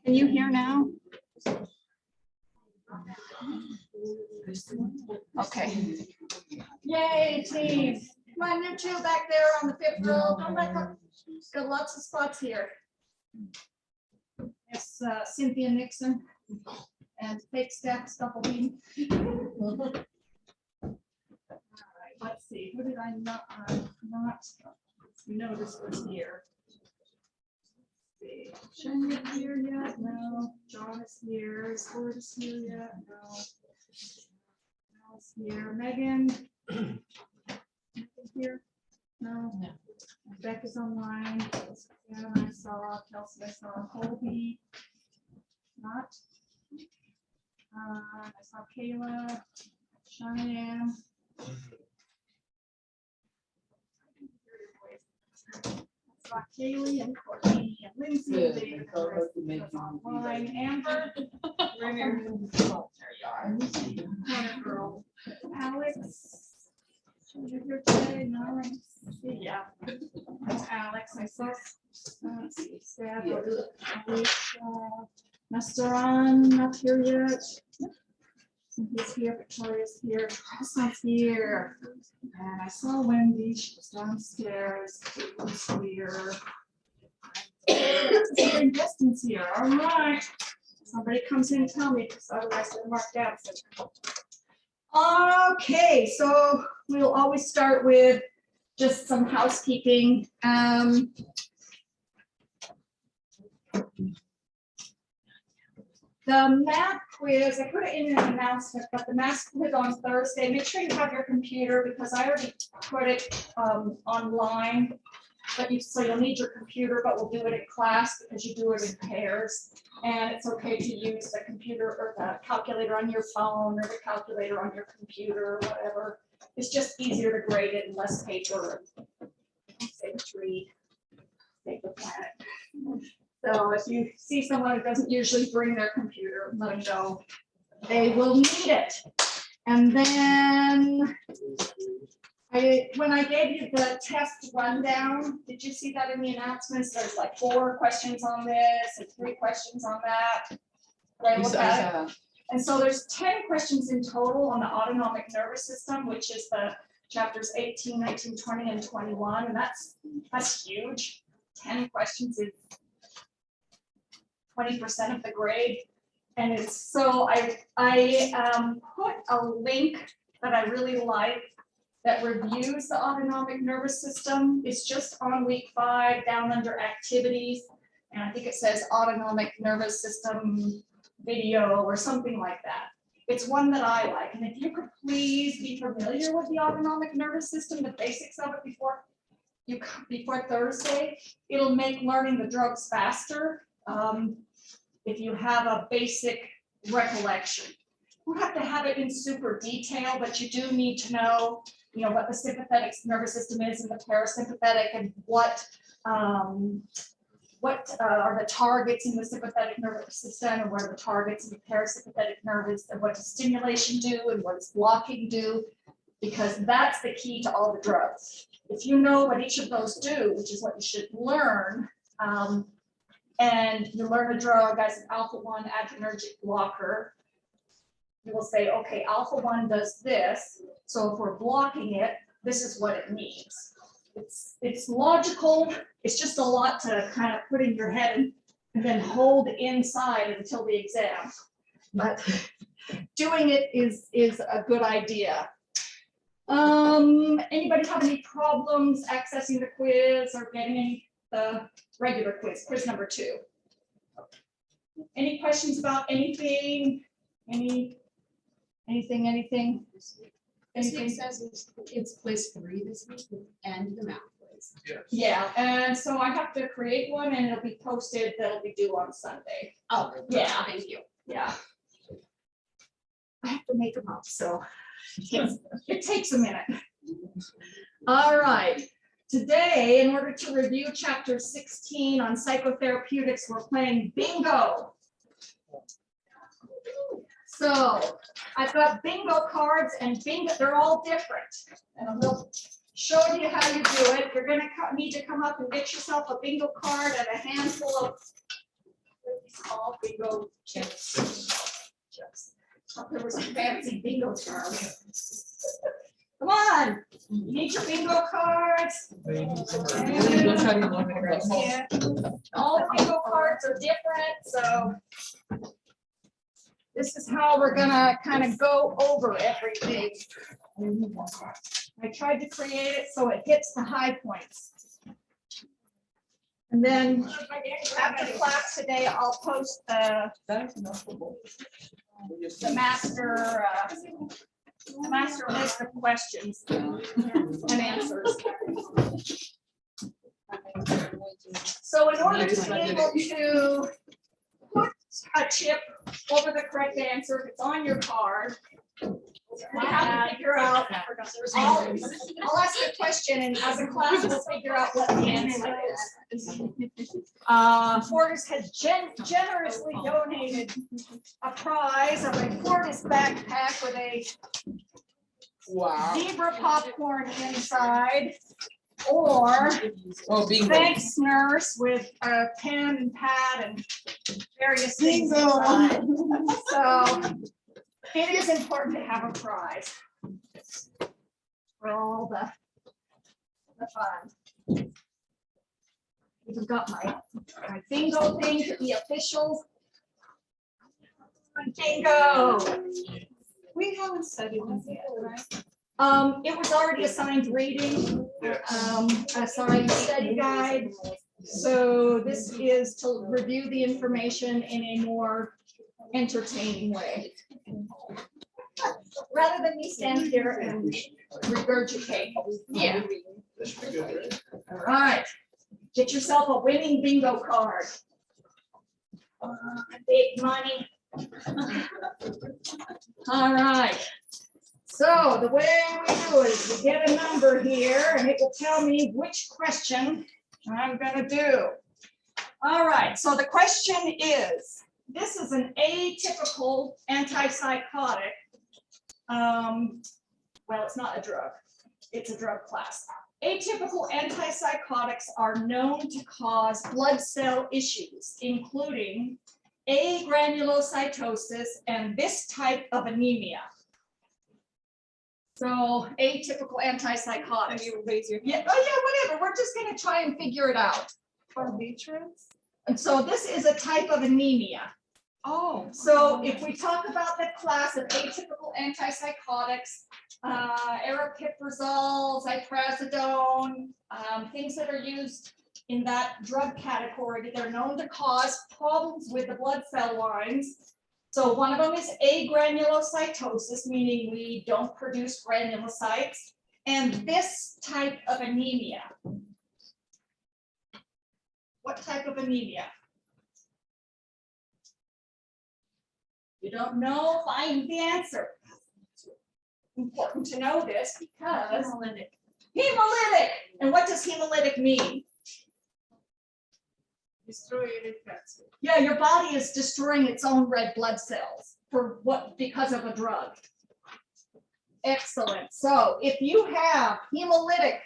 Can you hear now? Okay. Yay, team. Come on, you two back there on the 5th row. Come back up. Got lots of spots here. It's Cynthia Nixon and fake staff Stufflebean. All right, let's see. Who did I not notice was here? Shania here yet? No. John is here. Is Ford is here yet? No. Al's here. Megan here? No. No. Beck is online. Anna I saw. Kelsey I saw. Colby. Not. I saw Kayla. Cheyenne. Kaylee and Courtney and Lindsay and David online. Amber, there you are. Corner girl. Alex, you're here today. No, yeah. Alex, I saw. Steph, Masteron, not here yet. He's here, Victoria's here, Christmas here, and I saw Wendy, she was downstairs, was here. Distance here, all right. Somebody comes in and tell me, because otherwise they're marked absent. Okay, so we'll always start with just some housekeeping. The math quiz, I put it in an announcement, but the math quiz on Thursday, make sure you have your computer because I already put it online. But so you'll need your computer, but we'll do it in class because you do it in pairs. And it's okay to use the computer or the calculator on your phone or the calculator on your computer or whatever. It's just easier to grade it and less paper. Save a tree, save the planet. So if you see someone who doesn't usually bring their computer, let them know they will need it. And then when I gave you the test rundown, did you see that in the announcements? There's like 4 questions on this and 3 questions on that. Right, look at it. And so there's 10 questions in total on the autonomic nervous system, which is the chapters 18, 19, 20, and 21. And that's huge. 10 questions is 20% of the grade. And it's so I put a link that I really like that reviews the autonomic nervous system. It's just on week 5 down under activities. And I think it says autonomic nervous system video or something like that. It's one that I like. And if you could please be familiar with the autonomic nervous system, the basics of it before Thursday, it'll make learning the drugs faster. If you have a basic recollection, you don't have to have it in super detail, but you do need to know, what the sympathetic nervous system is and the parasympathetic, and what are the targets in the sympathetic nervous system, and what are the targets in the parasympathetic nervous, and what does stimulation do, and what does blocking do, because that's the key to all the drugs. If you know what each of those do, which is what you should learn, and you learn a drug as an alpha-1 adrenergic blocker, you will say, okay, alpha-1 does this, so if we're blocking it, this is what it means. It's logical, it's just a lot to kind of put in your head and then hold inside until the exam. But doing it is a good idea. Anybody have any problems accessing the quiz or getting the regular quiz number 2? Any questions about anything? Anything? It says it's quiz 3 this week and the math quiz. Yes. Yeah, and so I have to create one and it'll be posted, that'll be due on Sunday. Oh, Yeah. Thank you. Yeah. I have to make them up, so it takes a minute. All right. Today, in order to review chapter 16 on psychotherapeutics, we're playing bingo. So I've got bingo cards, and bingo, they're all different. And showed you how you do it. You're gonna need to come up and get yourself a bingo card and a handful of small bingo chips. There was some fancy bingo cards. Come on, you need your bingo cards. Yeah. All bingo cards are different, so this is how we're gonna kind of go over everything. I tried to create it so it hits the high points. And then after class today, I'll post the master list of questions and answers. So in order to be able to put a chip over the correct answer, if it's on your card, we have to figure out, I'll ask a question and as a class we'll figure out what the answer is. Fortis has generously donated a prize of a Fortis backpack with a zebra popcorn inside, or thanks nurse with a pen and pad and various things inside. So it is important to have a prize for all the fun. We've got my bingo thing to the officials. Bingo. We haven't studied this yet, right? It was already assigned reading, assigned study guide. So this is to review the information in a more entertaining way. Rather than me stand here and regurgitate. Yeah. All right. Get yourself a winning bingo card. Big money. All right. So the way we do it is we get a number here and it will tell me which question I'm going to do. All right. So the question is, this is an atypical antipsychotic. Well, it's not a drug. It's a drug class. Atypical antipsychotics are known to cause blood cell issues, including agranulocytosis and this type of anemia. So atypical antipsychotics. You raise your hand. Yeah, oh yeah, whatever. We're just going to try and figure it out. And so this is a type of anemia. Oh. So if we talk about the class of atypical antipsychotics, aripiprazole, ziprasidone, things that are used in that drug category, they're known to cause problems with the blood cell lines. So one of them is agranulocytosis, meaning we don't produce granulocytes, and this type of anemia. What type of anemia? You don't know, find the answer. Important to know this because hemolytic. And what does hemolytic mean? Yeah, your body is destroying its own red blood cells for what? Because of a drug. Excellent. So if you have hemolytic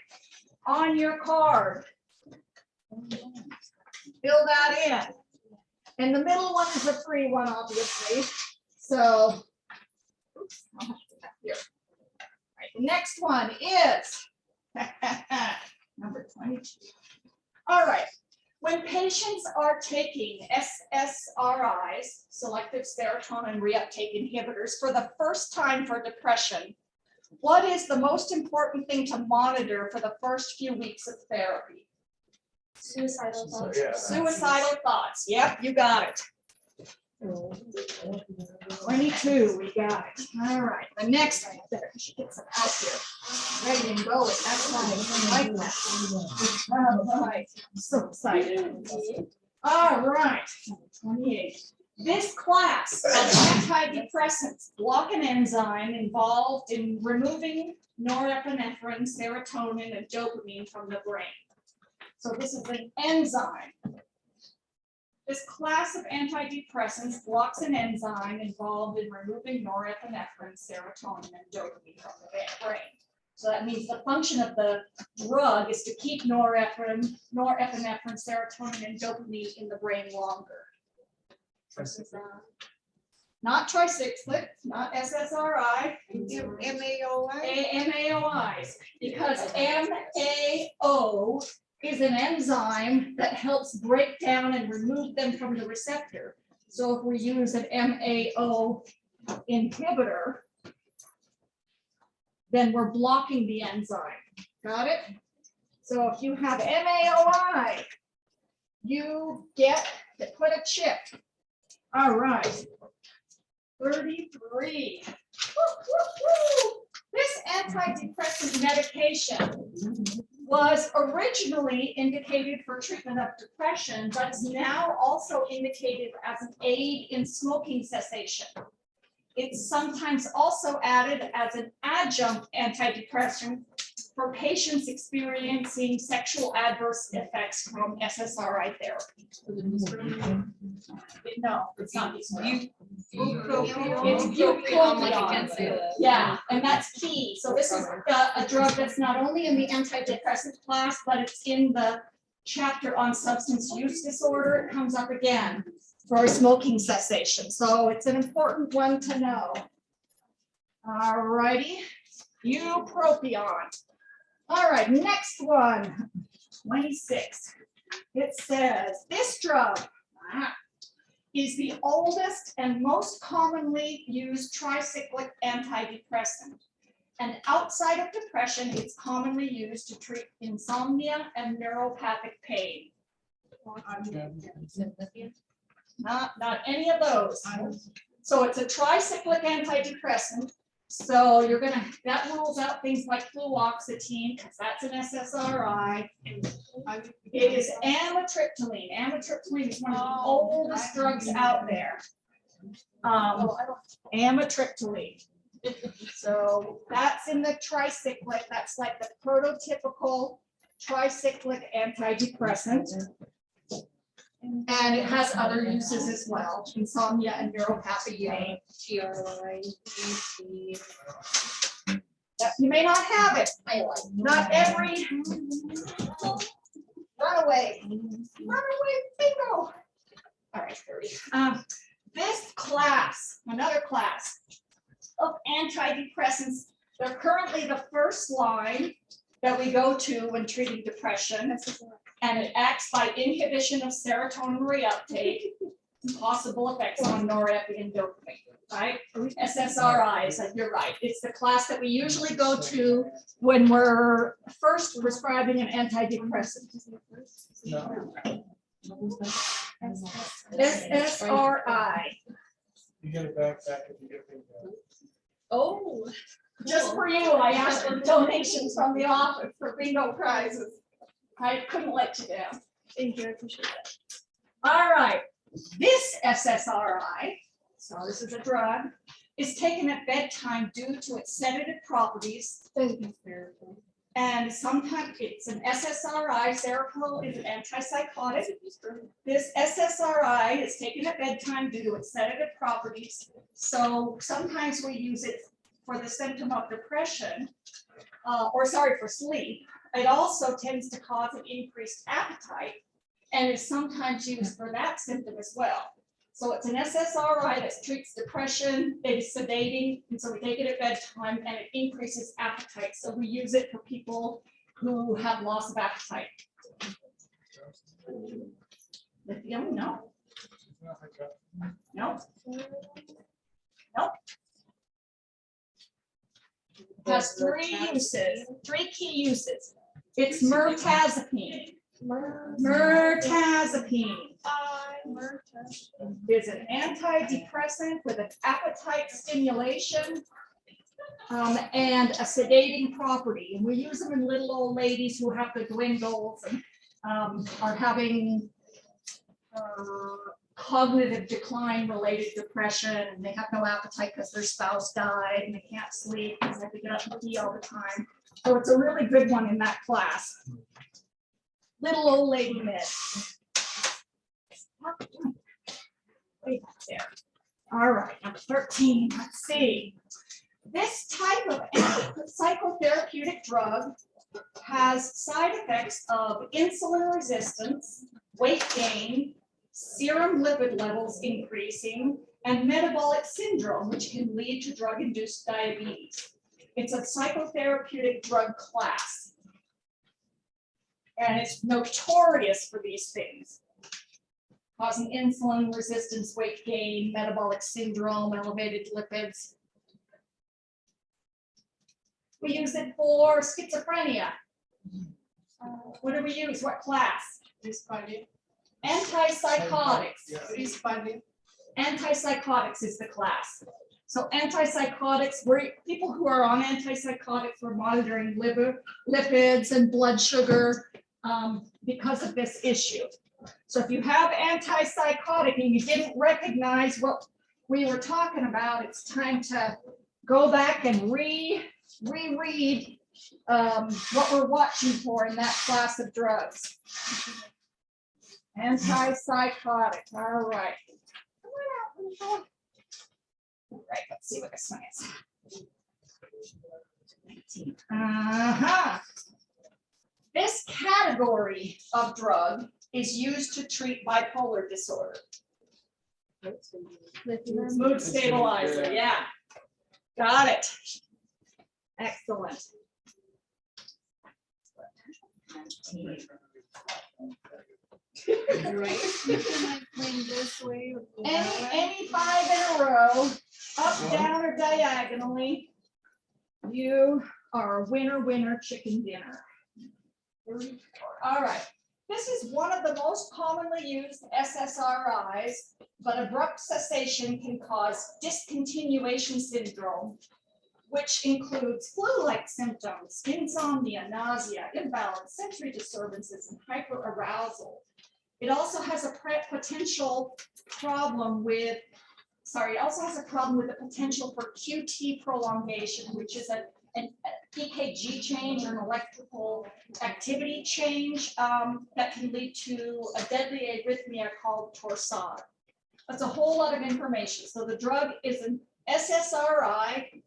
on your card, fill that in. And the middle one is a free one, obviously. So oops, I'll have to put that here. All right, the next one is number 22. All right. When patients are taking SSRIs, selective serotonin reuptake inhibitors, for the first time for depression, what is the most important thing to monitor for the first few weeks of therapy? Suicidal thoughts. Suicidal thoughts. Yep, you got it. 22, we got it. All right, the next one, better she gets it out here. Ready and go. That's why I like that. All right, so excited. All right, 28. This class of antidepressants block an enzyme involved in removing norepinephrine, serotonin, and dopamine from the brain. So this is an enzyme. This class of antidepressants blocks an enzyme involved in removing norepinephrine, serotonin, and dopamine from the brain. So that means the function of the drug is to keep norepinephrine, serotonin, and dopamine in the brain longer. Not tricyclic, not SSRI. MAOIs, because MAO is an enzyme that helps break down and remove them from the receptor. So if we use an MAO inhibitor, then we're blocking the enzyme. Got it? So if you have MAOI, you get to put a chip. All right. 33. Woo, woo, woo. This antidepressant medication was originally indicated for treatment of depression, but is now also indicated as an aid in smoking cessation. It's sometimes also added as an adjunct antidepressant for patients experiencing sexual adverse effects from SSRI therapy. No, it's not. It's bupropion. Yeah, and that's key. So this is a drug that's not only in the antidepressant class, but it's in the chapter on substance use disorder. It comes up again for smoking cessation. So it's an important one to know. All righty, bupropion. All right, next one, 26. It says this drug is the oldest and most commonly used tricyclic antidepressant. And outside of depression, it's commonly used to treat insomnia and neuropathic pain. Not any of those. So it's a tricyclic antidepressant. So you're gonna, that rules out things like fluoxetine, because that's an SSRI. It is amitriptyline. Amitriptyline is one of the oldest drugs out there. Amitriptyline. So that's in the tricyclic. That's like the prototypical tricyclic antidepressant. And it has other uses as well, insomnia and neuropathic pain. You may not have it. Not every. Run away, bingo. All right, 30. This class, another class of antidepressants, they're currently the first line that we go to when treating depression. And it acts by inhibition of serotonin reuptake, possible effects on norepinephrine and dopamine, right? SSRIs, you're right. It's the class that we usually go to when we're first prescribing an antidepressant. No. SSRI. You get a backpack if you get big bag. Oh, just for you, I asked for donations from the office for bingo prizes. I couldn't let you down. Thank you, I appreciate that. All right, this SSRI, so this is a drug, is taken at bedtime due to its sedative properties. And sometimes it's an SSRI, Seroquel is an antipsychotic. This SSRI is taken at bedtime due to its sedative properties. So sometimes we use it for the symptom of depression, for sleep. It also tends to cause an increased appetite and is sometimes used for that symptom as well. So it's an SSRI that treats depression, it is sedating, and so we take it at bedtime and it increases appetite. So we use it for people who have loss of appetite. Lithium, no. No. Nope. It has three key uses. It's mirtazapine. Mirtazapine is an antidepressant with an appetite stimulation and a sedating property. And we use them in little old ladies who have the dwindles and are having cognitive decline related depression, and they have no appetite because their spouse died and they can't sleep because they have to get up and pee all the time. So it's a really good one in that class. Little old lady med. Way back there. All right, number 13. Let's see. This type of psychotherapeutic drug has side effects of insulin resistance, weight gain, serum lipid levels increasing, and metabolic syndrome, which can lead to drug-induced diabetes. It's a psychotherapeutic drug class. And it's notorious for these things, causing insulin resistance, weight gain, metabolic syndrome, elevated lipids. We use it for schizophrenia. What do we use? What class? Antipsychotics. Antipsychotics is the class. So antipsychotics, people who are on antipsychotics were monitoring lipids and blood sugar because of this issue. So if you have antipsychotic and you didn't recognize what we were talking about, it's time to go back and reread what we're watching for in that class of drugs. Antipsychotic, all right. All right, let's see what this one is. This category of drug is used to treat bipolar disorder. Mood stabilizer, yeah. Got it. Excellent. Any 5 in a row, up, down, or diagonally, you are a winner, chicken dinner. All right. This is one of the most commonly used SSRIs, but abrupt cessation can cause discontinuation syndrome, which includes flu-like symptoms, insomnia, nausea, imbalance, sensory disturbances, and hyperarousal. It also has a potential problem with, the potential for QT prolongation, which is an EKG change or an electrical activity change that can lead to a deadly arrhythmia called torsade. That's a whole lot of information. So the drug is an SSRI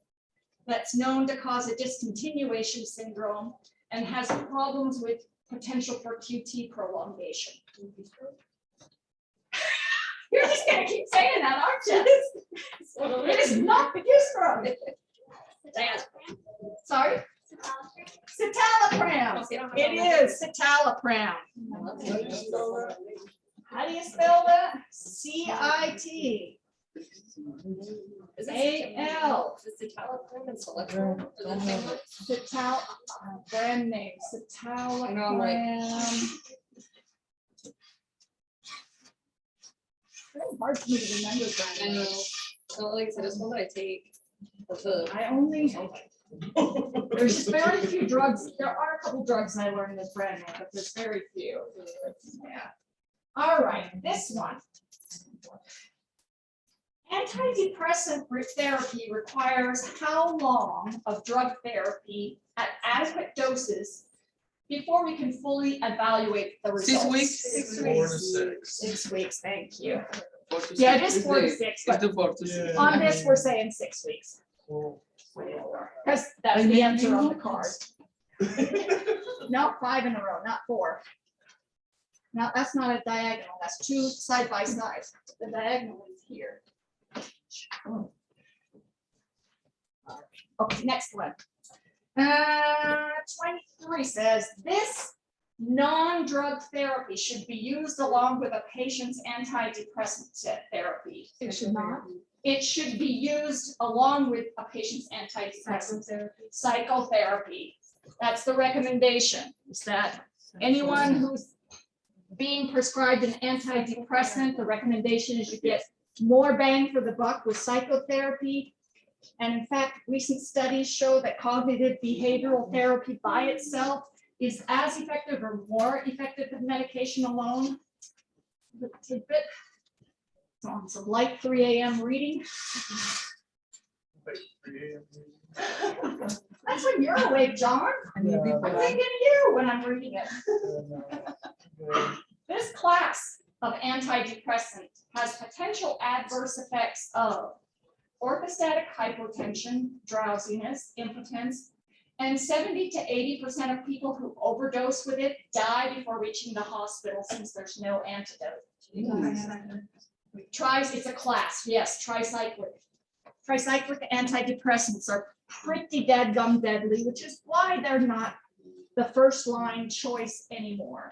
that's known to cause a discontinuation syndrome and has problems with potential for QT prolongation. You're just gonna keep saying that, aren't you? It is not the use drug. Sorry? Citalopram. It is citalopram. How do you spell that? C-I-T. A-L. Brand name, citalopram. It's hard for me to remember brand I know. names. So like I said, it's one that I take. I only, there's just very few drugs. There are a couple drugs I learned this brand name, but there's very few. Yeah. All right, this one. Antidepressant therapy requires how long of drug therapy at adequate doses before we can fully evaluate the results? 6 weeks? 6 4 weeks. to 6. 6 weeks, thank you. 4 to 6. Yeah, it is 4 to 6, but It's 4 to 6. Yeah. on this, we're saying 6 weeks. Cool. Because that's the answer on the card. No, 5 in a row, not 4. Now, that's not a diagonal, that's 2 side by side. The diagonal is here. Okay, next one. 23 says, this non-drug therapy should be used along with a patient's antidepressant therapy. It should not. It should be used along with a patient's antidepressant psychotherapy. That's the recommendation, is that anyone who's being prescribed an antidepressant, the recommendation is you get more bang for the buck with psychotherapy. And in fact, recent studies show that cognitive behavioral therapy by itself is as effective or more effective than medication alone. The tidbit. On some light 3 a.m. reading. That's when you're awake, John. I'm thinking of you when I'm reading it. This class of antidepressant has potential adverse effects of orthostatic hypotension, drowsiness, impotence, and 70 to 80% of people who overdose with it die before reaching the hospital since there's no antidote. It's a class, yes, tricyclic. Tricyclic antidepressants are pretty dadgum deadly, which is why they're not the first line choice anymore.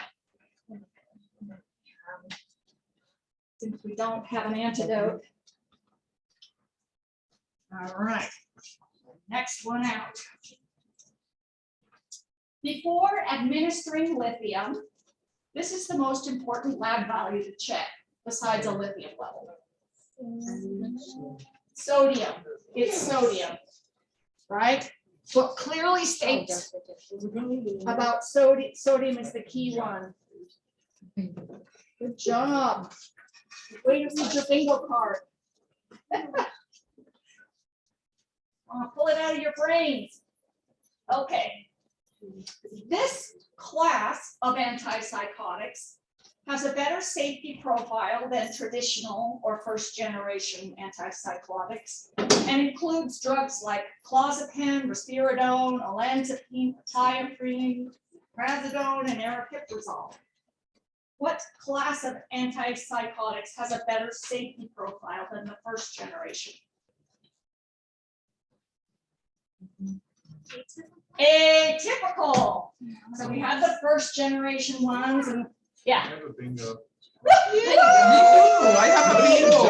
Since we don't have an antidote. All right, next one out. Before administering lithium, this is the most important lab value to check besides a lithium level. Sodium, it's sodium, right? What clearly states about sodium is the key one. Good job. Way to read your bingo card. Pull it out of your brains. Okay. This class of antipsychotics has a better safety profile than traditional or first generation antipsychotics and includes drugs like clozapine, risperidone, olanzapine, etiopine, trazodone, and aripiprazole. What class of antipsychotics has a better safety profile than the first generation? Atypical. So we have the first generation ones, and I have a bingo. I have a bingo.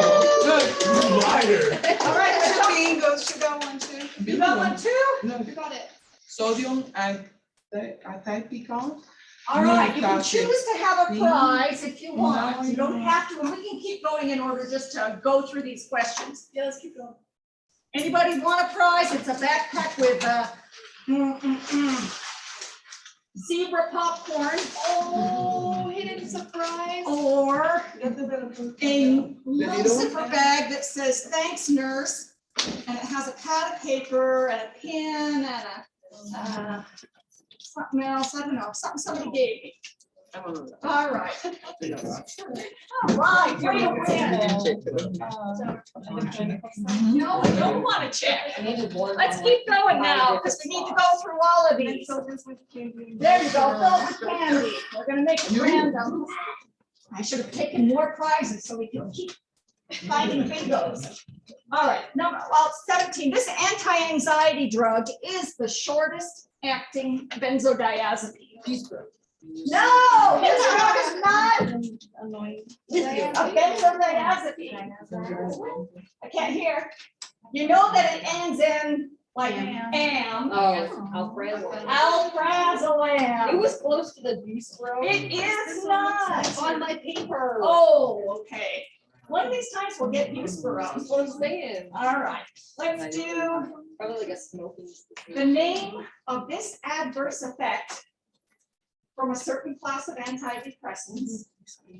You liar. all right, Bingo, should go one too. you got one too? No, You got it. sodium and antipsychotic. All right, you can Unique choose to have a prize if you want. No, You don't no. have to, and we can keep going in order just to go through these questions. Yeah, let's keep going. Anybody want a prize? It's a backpack with zebra popcorn. Oh, hidden surprise. Or a Lucifer one? bag that says, "Thanks, nurse," and it has a pad of paper and a pen and a something else. I don't know, something somebody gave me. All right. All right, way to win. No, we don't want to check. Let's keep going now, because we need to go through all of these. There you go, fill with candy. We're gonna make it random. I should have taken more prizes so we can keep finding bingos. All right, number 17. This anti-anxiety drug is the shortest acting benzodiazepine. No, this drug is not a benzodiazepine. I can't hear. You know that it ends in like am. Oh, Alfredo. Alprazolam. It was close to the juice bro. It is not. on my paper. Oh, okay. One of these times we'll get used for us. That's what I'm saying. All right, let's do Probably like a smoking. the name of this adverse effect from a certain class of antidepressants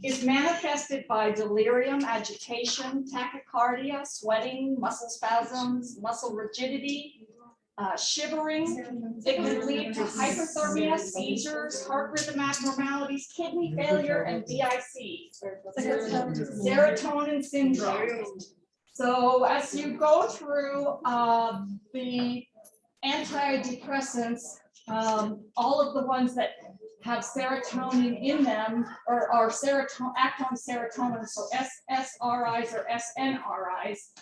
is manifested by delirium, agitation, tachycardia, sweating, muscle spasms, muscle rigidity, shivering. It can lead to hyperthermia, seizures, heart rhythm abnormalities, kidney failure, and DIC, serotonin syndrome. So as you go through the antidepressants, all of the ones that have serotonin in them or are serotonin, act on serotonin, so SSRIs or SNRIs.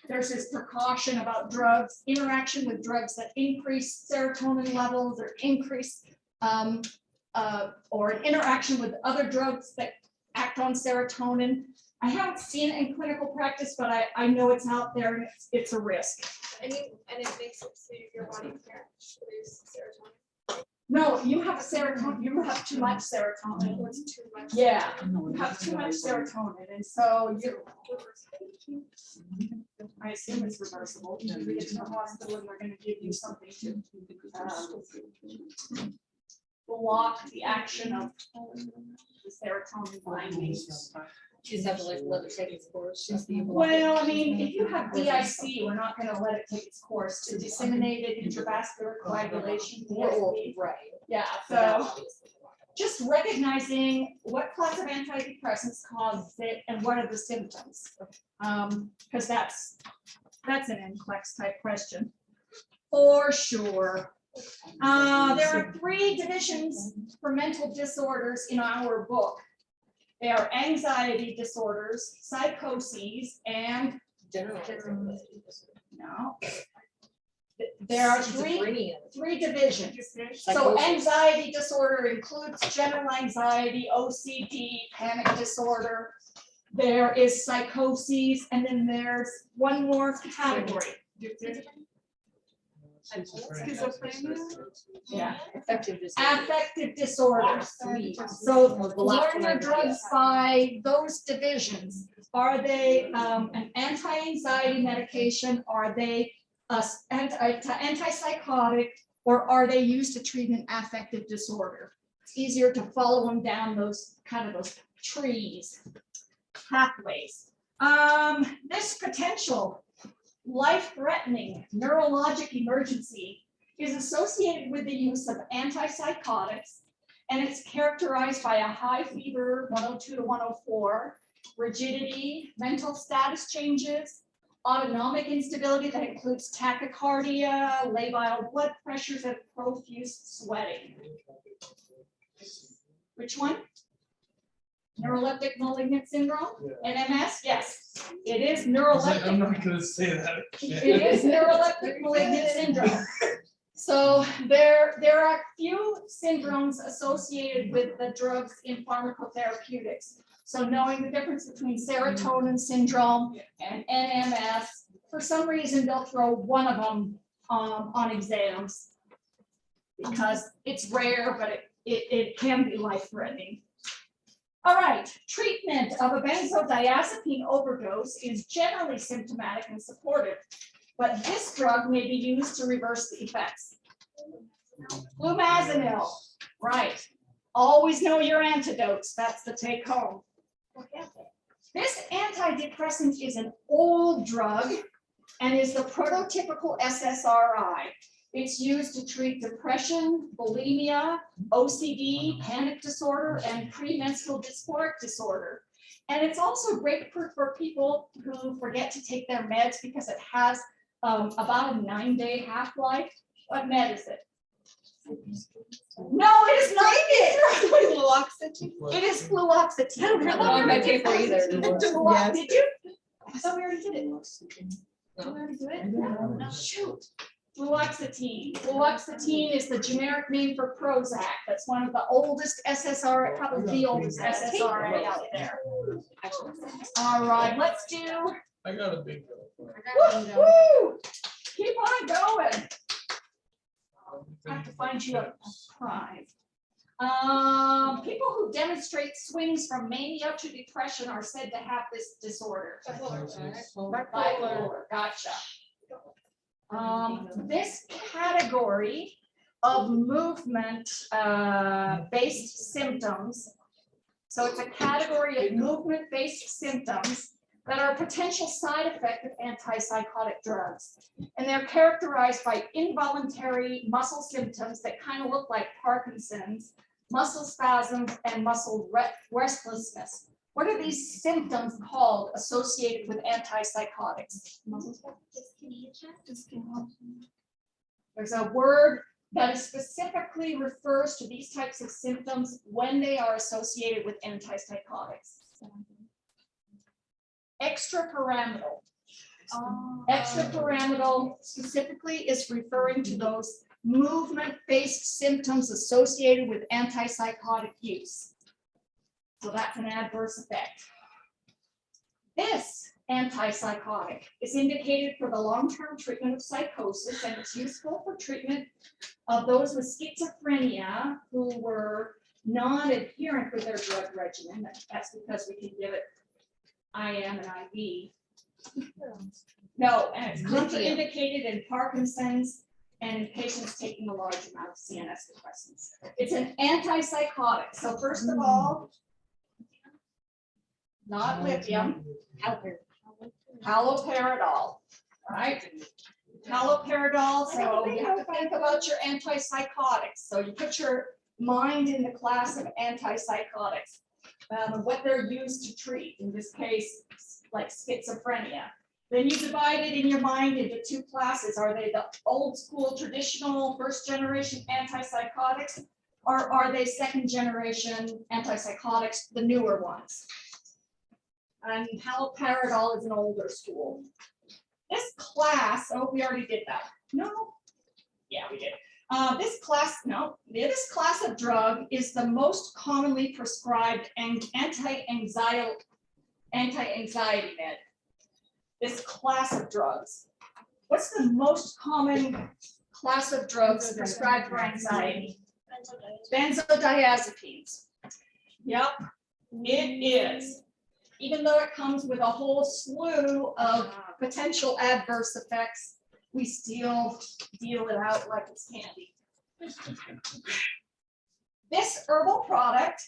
There's this precaution about drugs, interaction with drugs that increase serotonin levels or increase or an interaction with other drugs that act on serotonin. I haven't seen it in clinical practice, but I know it's out there and it's a risk. And it makes it so your body can't produce serotonin. No, you have serotonin, you have too much serotonin. It's too much. Yeah, you have too much serotonin, and so you. I assume it's reversible. You get to the hospital and they're gonna give you something to block the action of the serotonin binding. You just have to like let it take its course. Well, I mean, if you have DIC, we're not gonna let it take its course to disseminated intravascular coagulation. DIC. Right. Yeah, so just recognizing what class of antidepressants cause it and what are the symptoms. Because that's That's an NCLEX type question. For sure. There are 3 divisions for mental disorders in our book. They are anxiety disorders, psychoses, and General. no. There are 3 Schizophrenia. divisions. So Psychosis. anxiety disorder includes general anxiety, OCD, panic disorder. There is psychoses, and then there's one more category. Schizophrenia? Yeah. Affective disorder. Affective disorders. So learn your drugs by those divisions. Are they an anti-anxiety medication? Are they antipsychotic? Or are they used to treat an affective disorder? It's easier to follow them down those those trees, pathways. This potential life-threatening neurologic emergency is associated with the use of antipsychotics, and it's characterized by a high fever, 102 to 104, rigidity, mental status changes, autonomic instability that includes tachycardia, labile blood pressures, and profuse sweating. Which one? Neuroleptic malignant syndrome, NMS? Yes, it is I'm neuroleptic. not gonna say that. It is neuroleptic malignant syndrome. So there are few syndromes associated with the drugs in pharmacotherapeutics. So knowing the difference between serotonin syndrome and NMS, for some reason they'll throw one of them on exams because it's rare, but it can be life-threatening. All right, treatment of a benzodiazepine overdose is generally symptomatic and supportive, but this drug may be used to reverse the effects. Flumazenil, right. Always know your antidotes, that's the take home. This antidepressant is an old drug and is the prototypical SSRI. It's used to treat depression, bulimia, OCD, panic disorder, and premenstrual dysphoric disorder. And it's also great for people who forget to take their meds because it has about a 9-day half-life. What med is it? No, it is not. It is fluoxetine. I don't have that on my paper either. Did you? I thought we already did it. Did we already do it? No, shoot. Fluoxetine. Fluoxetine is the generic name for Prozac. That's one of the oldest SSRI, probably the oldest SSRI out there. All right, let's do. I got a big go. Woo! Keep on going. I have to find you a prize. People who demonstrate swings from mania to depression are said to have this disorder. Bipolar, gotcha. This category of movement based symptoms, so it's a category of movement-based symptoms that are a potential side effect of antipsychotic drugs. And they're characterized by involuntary muscle symptoms that kind of look like Parkinson's, muscle spasms, and muscle restlessness. What are these symptoms called associated with antipsychotics? There's a word that specifically refers to these types of symptoms when they are associated with antipsychotics. Extrapyramidal. Extrapyramidal specifically is referring to those movement-based symptoms associated with antipsychotic use. So that's an adverse effect. This antipsychotic is indicated for the long-term treatment of psychosis, and it's useful for treatment of those with schizophrenia who were non-adherent with their drug regimen. That's because we can give it IM and IV. No, and it's contraindicated in Parkinson's and in patients taking a large amount of CNS depressants. It's an antipsychotic. So first of all, not lithium, haloperidol, right? Haloperidol, so you have to think about your antipsychotics. So you put your mind in the class of antipsychotics, and what they're used to treat, in this case, like schizophrenia. Then you divide it in your mind into two classes. Are they the old school, traditional, first generation antipsychotics? Or are they second generation antipsychotics, the newer ones? And haloperidol is an older school. This class, oh, we already did that. No? Yeah, we did. This class of drug is the most commonly prescribed anti-anxiety med. This class of drugs. What's the most common class of drugs prescribed for anxiety? Benzodiazepines. Yep, it is. Even though it comes with a whole slew of potential adverse effects, we still deal it out like it's candy. This herbal product,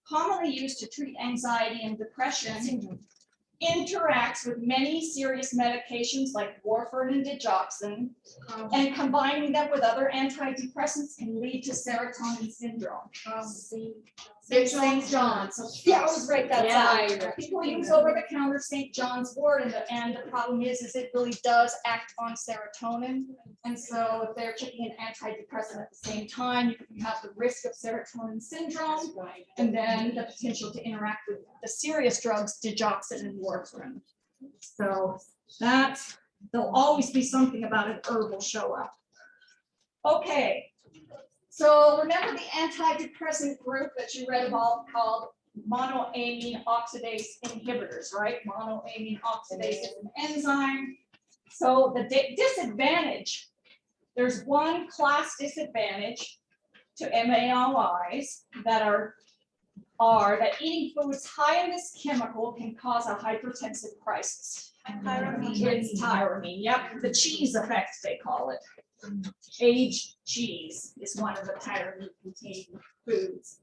commonly used to treat anxiety and depression, interacts with many serious medications like warfarin and digoxin, and combining them with other antidepressants can lead to serotonin syndrome. St. John's. So, yeah, I was right. That's Yeah. people use over-the-counter St. John's wort, and the problem is it really does act on serotonin. And so, if they're taking an antidepressant at the same time, you have the risk of serotonin syndrome, and then the potential to interact with the serious drugs, digoxin and warfarin. So there'll always be something about an herb will show up. Okay. So remember the antidepressant group that you read about called monoamine oxidase inhibitors, right? Monoamine oxidase is an enzyme. So the disadvantage, there's one class disadvantage to MAOIs that are that eating foods high in this chemical can cause a hypertensive crisis. It's tyramine, yep, the cheese effect, they call it. Aged cheese is one of the tyramine-containing foods.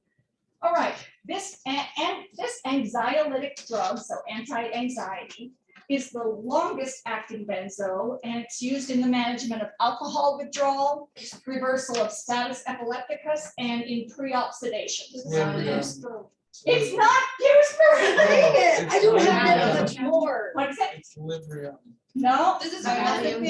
All right, this anxiolytic drug, so anti-anxiety, is the longest acting benzo, and it's used in the management of alcohol withdrawal, reversal of status epilepticus, and in pre-op sedation. It's not used for it. I don't have that much more. What is it? It's Librium. No, This is Valium.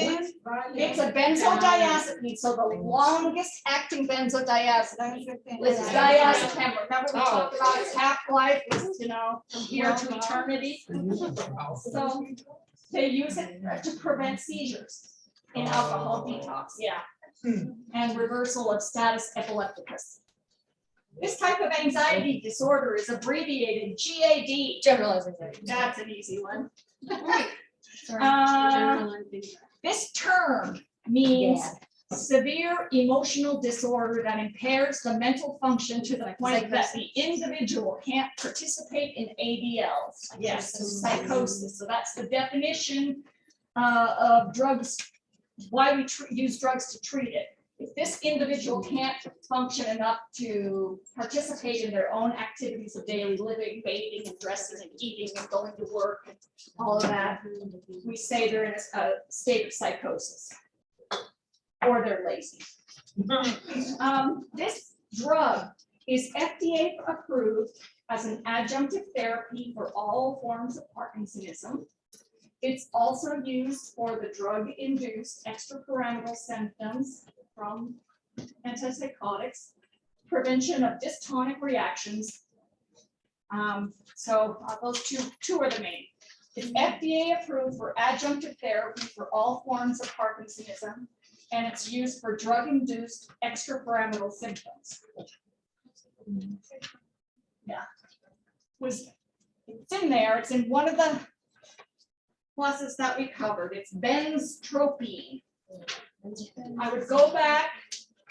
It's a benzodiazepine, so the longest acting benzodiazepine is diazepam. Remember we talked about its half-life is, from here to eternity. So they use it to prevent seizures in alcohol detox, yeah. And reversal of status epilepticus. This type of anxiety disorder is abbreviated GAD. Generalized anxiety. That's an easy one. Sorry. This term means severe emotional disorder that impairs the mental function to the point that the individual can't participate in ADLs. Yes, psychosis. So that's the definition of drugs, why we use drugs to treat it. If this individual can't function enough to participate in their own activities of daily living, bathing and dressing and eating and going to work and all of that, we say they're in a state of psychosis or they're lazy. This drug is FDA approved as an adjunctive therapy for all forms of Parkinsonism. It's also used for the drug-induced extrapyramidal symptoms from antipsychotics, prevention of dystonic reactions. So those two are the main. It's FDA approved for adjunctive therapy for all forms of Parkinsonism, and it's used for drug-induced extrapyramidal symptoms. Yeah, it's in there. It's in one of the classes that we covered. It's benztropine. I would go back,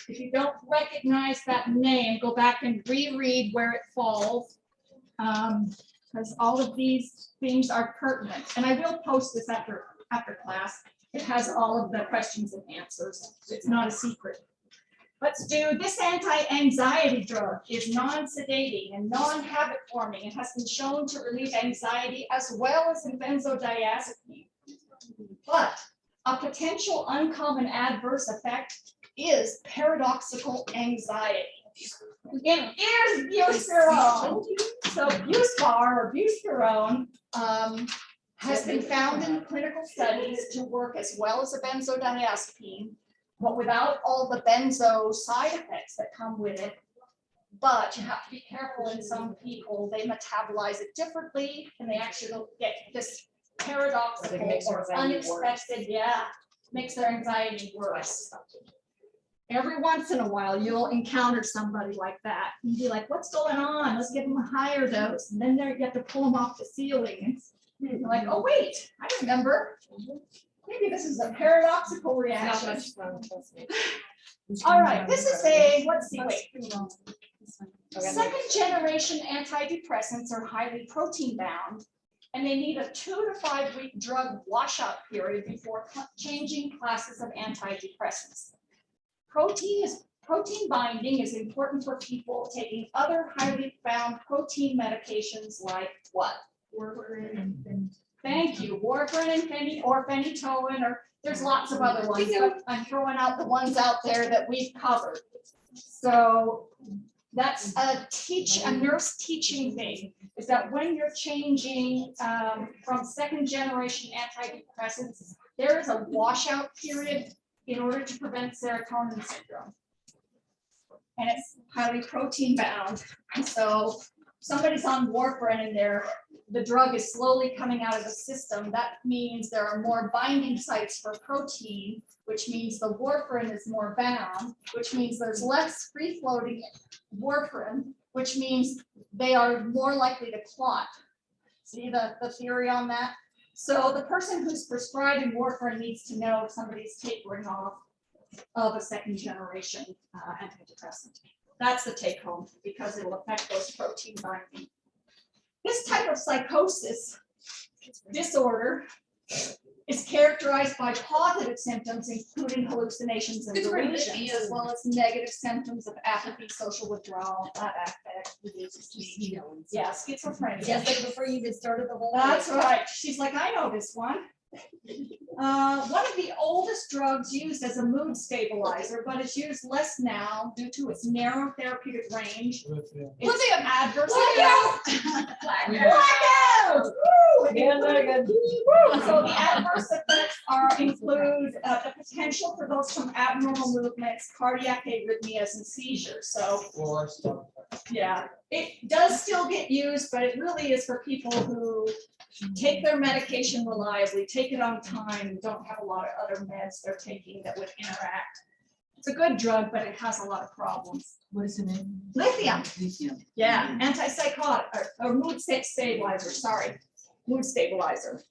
if you don't recognize that name, go back and reread where it falls, because all of these themes are pertinent. And I will post this after class. It has all of the questions and answers. It's not a secret. Let's do this anti-anxiety drug is non-sedating and non-habit forming. It has been shown to relieve anxiety as well as in benzodiazepine. But a potential uncommon adverse effect is paradoxical anxiety. It is buspirone. So buspar or buspirone has been found in clinical studies to work as well as a benzodiazepine, but without all the benzo side effects that come with it. But you have to be careful, in some people, they metabolize it differently and they actually get this paradoxical makes their or anxiety worse. unexpected, makes their anxiety worse. Every once in a while, you'll encounter somebody like that. You'll be like, what's going on? Let's give them a higher dose. And then you have to pull them off the ceiling. And you're like, oh, wait, I remember. Maybe this is a paradoxical reaction. All right, this is let's see, wait. Second generation antidepressants are highly protein bound, and they need a 2 to 5 week drug washout period before changing classes of antidepressants. Protein binding is important for people taking other highly bound protein medications like what? Thank you, warfarin and phenytoin, or there's lots of other ones, but I'm throwing out the ones out there that we've covered. So that's a nurse teaching thing, is that when you're changing from second generation antidepressants, there is a washout period in order to prevent serotonin syndrome. And it's highly protein bound. And so somebody's on warfarin and the drug is slowly coming out of the system. That means there are more binding sites for protein, which means the warfarin is more bound, which means there's less free floating warfarin, which means they are more likely to clot. See the theory on that? So the person who's prescribing warfarin needs to know if somebody's tapering off of a second generation antidepressant. That's the take home, because it will affect those protein binding. This type of psychosis disorder is characterized by positive symptoms, including hallucinations and delusions, as well as negative symptoms of apathy, social withdrawal, affect, schizophrenia. Yes, like before you even started the whole. That's right. She's like, I know this one. One of the oldest drugs used as a mood stabilizer, but it's used less now due to its narrow therapeutic range. It's adverse. Blackout! Woo! So the adverse effects include the potential for those from abnormal movements, cardiac arrhythmias, and seizures. So yeah, it does still get used, but it really is for people who take their medication reliably, take it on time, and don't have a lot of other meds they're taking that would interact. It's a good drug, but it has a lot of problems. What is the name? Lithium. Lithium. Yeah, antipsychotic or mood stabilizer, sorry, mood stabilizer.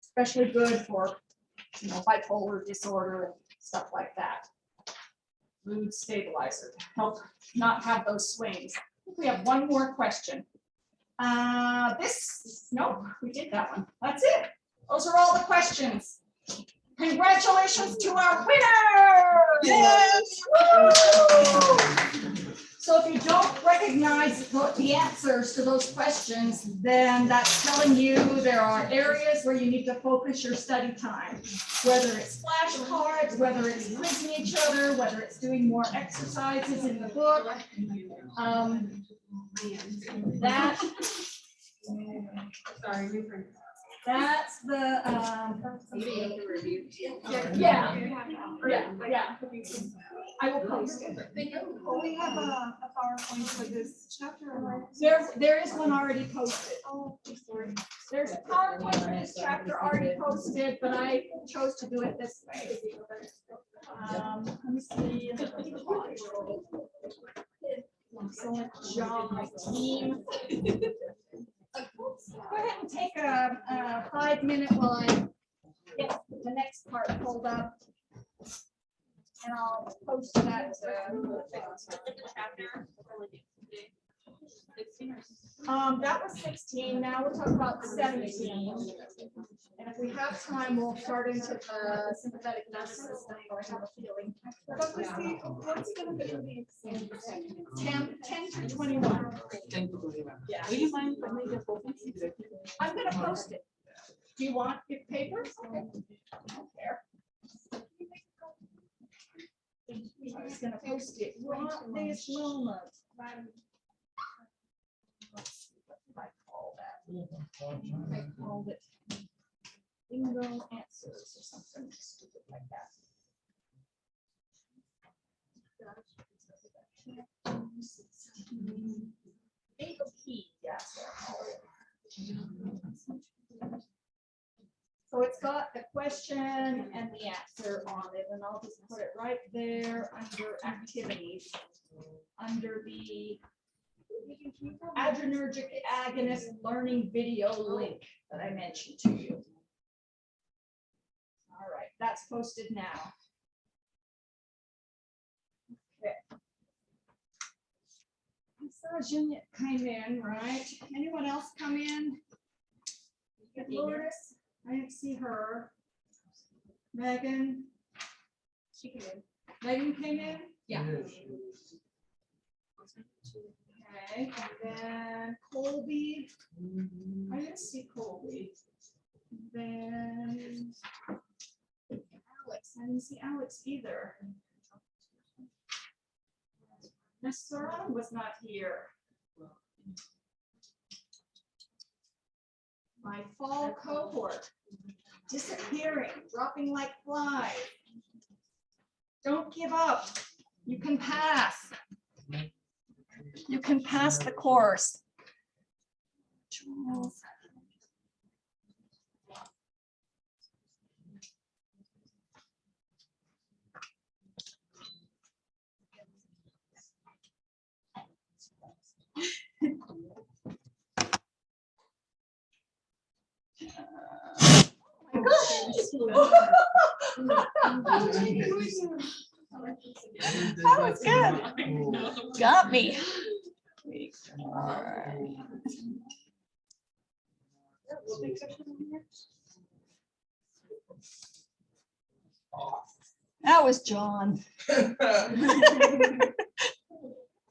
Especially good for, bipolar disorder and stuff like that. Mood stabilizer to help not have those swings. I think we have one more question. Nope, we did that one. That's it. Those are all the questions. Congratulations to our winner! Yes! Woo! So if you don't recognize the answers to those questions, then that's telling you there are areas where you need to focus your study time, whether it's flashcards, whether it's quizzing each other, whether it's doing more exercises in the book. That's the yeah. I will post it. We have a PowerPoint for this chapter. There is one already posted. Oh, sorry. There's a PowerPoint for this chapter already posted, but I chose to do it this way. Let me see. Excellent job, my team. Go ahead and take a 5 minute while I get the next part pulled up. And I'll post that. That was 16. Now we're talking about 17. And if we have time, we'll start into the sympathetic nervous system, or I have a feeling. What's going to be the exam? 10 to 21. Yeah. Do you mind if I make a copy? I'm going to post it. Do you want your papers? Okay. I don't care. I'm just going to post it. Want this moment. Let's see what I call that. I called it. Bingo answers or something stupid like that. Bingo key, yes. So it's got the question and the answer on it, and I'll just put it right there under activities, under the adrenergic agonist learning video link that I mentioned to you. All right, that's posted now. Okay. I saw Jeanette came in, right? Anyone else come in? Lourdes, I didn't see her. Megan? She came in. Megan came in? Yeah. Okay, and then Colby. I didn't see Colby. Then Alex, I didn't see Alex either. Miss Sarah was not here. My fall cohort disappearing, dropping like flies. Don't give up. You can pass. You can pass the course. Jules. That was good. Got me. That was John.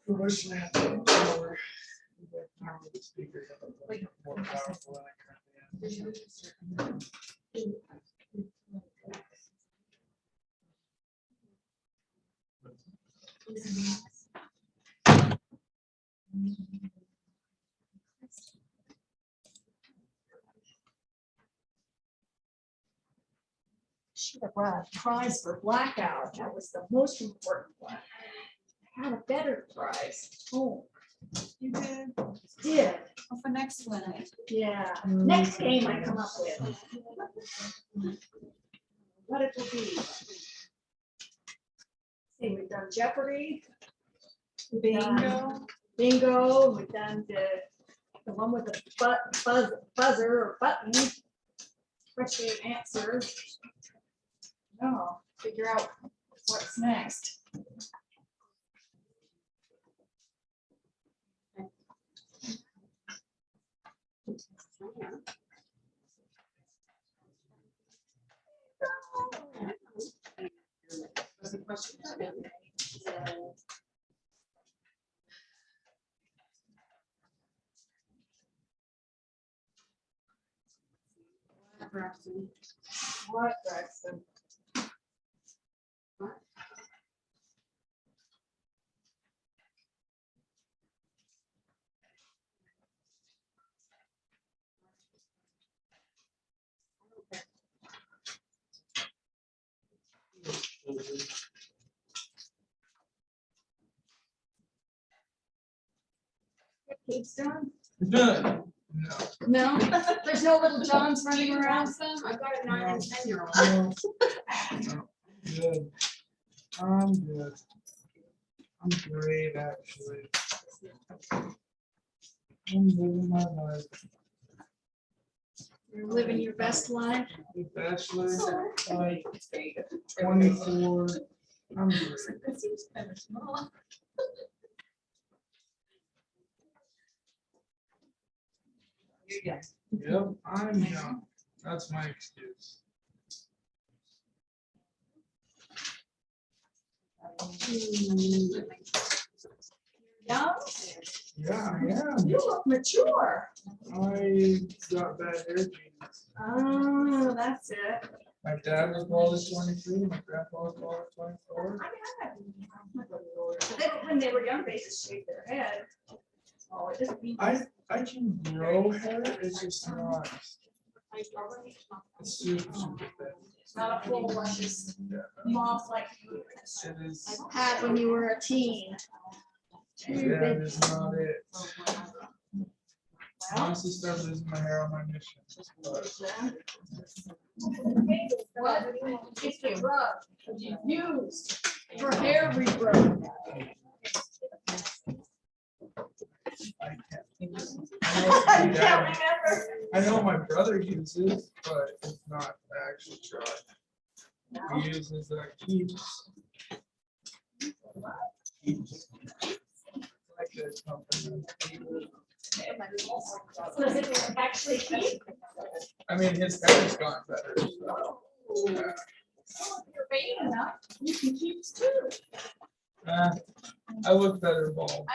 More powerful than I currently am. Should have brought a prize for blackout. That was the most important one. I had a better prize. Oh, You did. did. For next one. Yeah. Next game I come up with. What it will be. See, we've done Jeopardy. We've done Bingo. We've done the one with the buzzer or button. Question and answer. No, figure out what's next. What, Braxton? Keeps done? Done. No. No, there's no little Johns running around. I've got a 9 and 10-year-old. No. Good. I'm good. I'm great, actually. I'm living my life. You're living your best life. The bachelor, like 24. I'm great. That seems kind of small. Yep, I'm young. That's my excuse. Young? Yeah, I am. You look mature. I got bad hair genes. Oh, that's it. My dad was bald at 23. My grandpa was bald at 24. When they were young, they just shaved their head. Oh, it doesn't mean. I can grow hair. It's just not. It's super, super thin. It's not a full luscious moth like you It is. had when you were a teen. Yeah, that is not it. I honestly started losing my hair on my mission. But What? It's the drug used for hair regrowth. I can't. I can't remember. I know my brother uses, but it's not the actual drug. He uses keeps. Keeps. Like this company. Does it actually keep? I mean, his hair's gotten better. So, yeah. You're vain enough, you can keep too. I look better bald.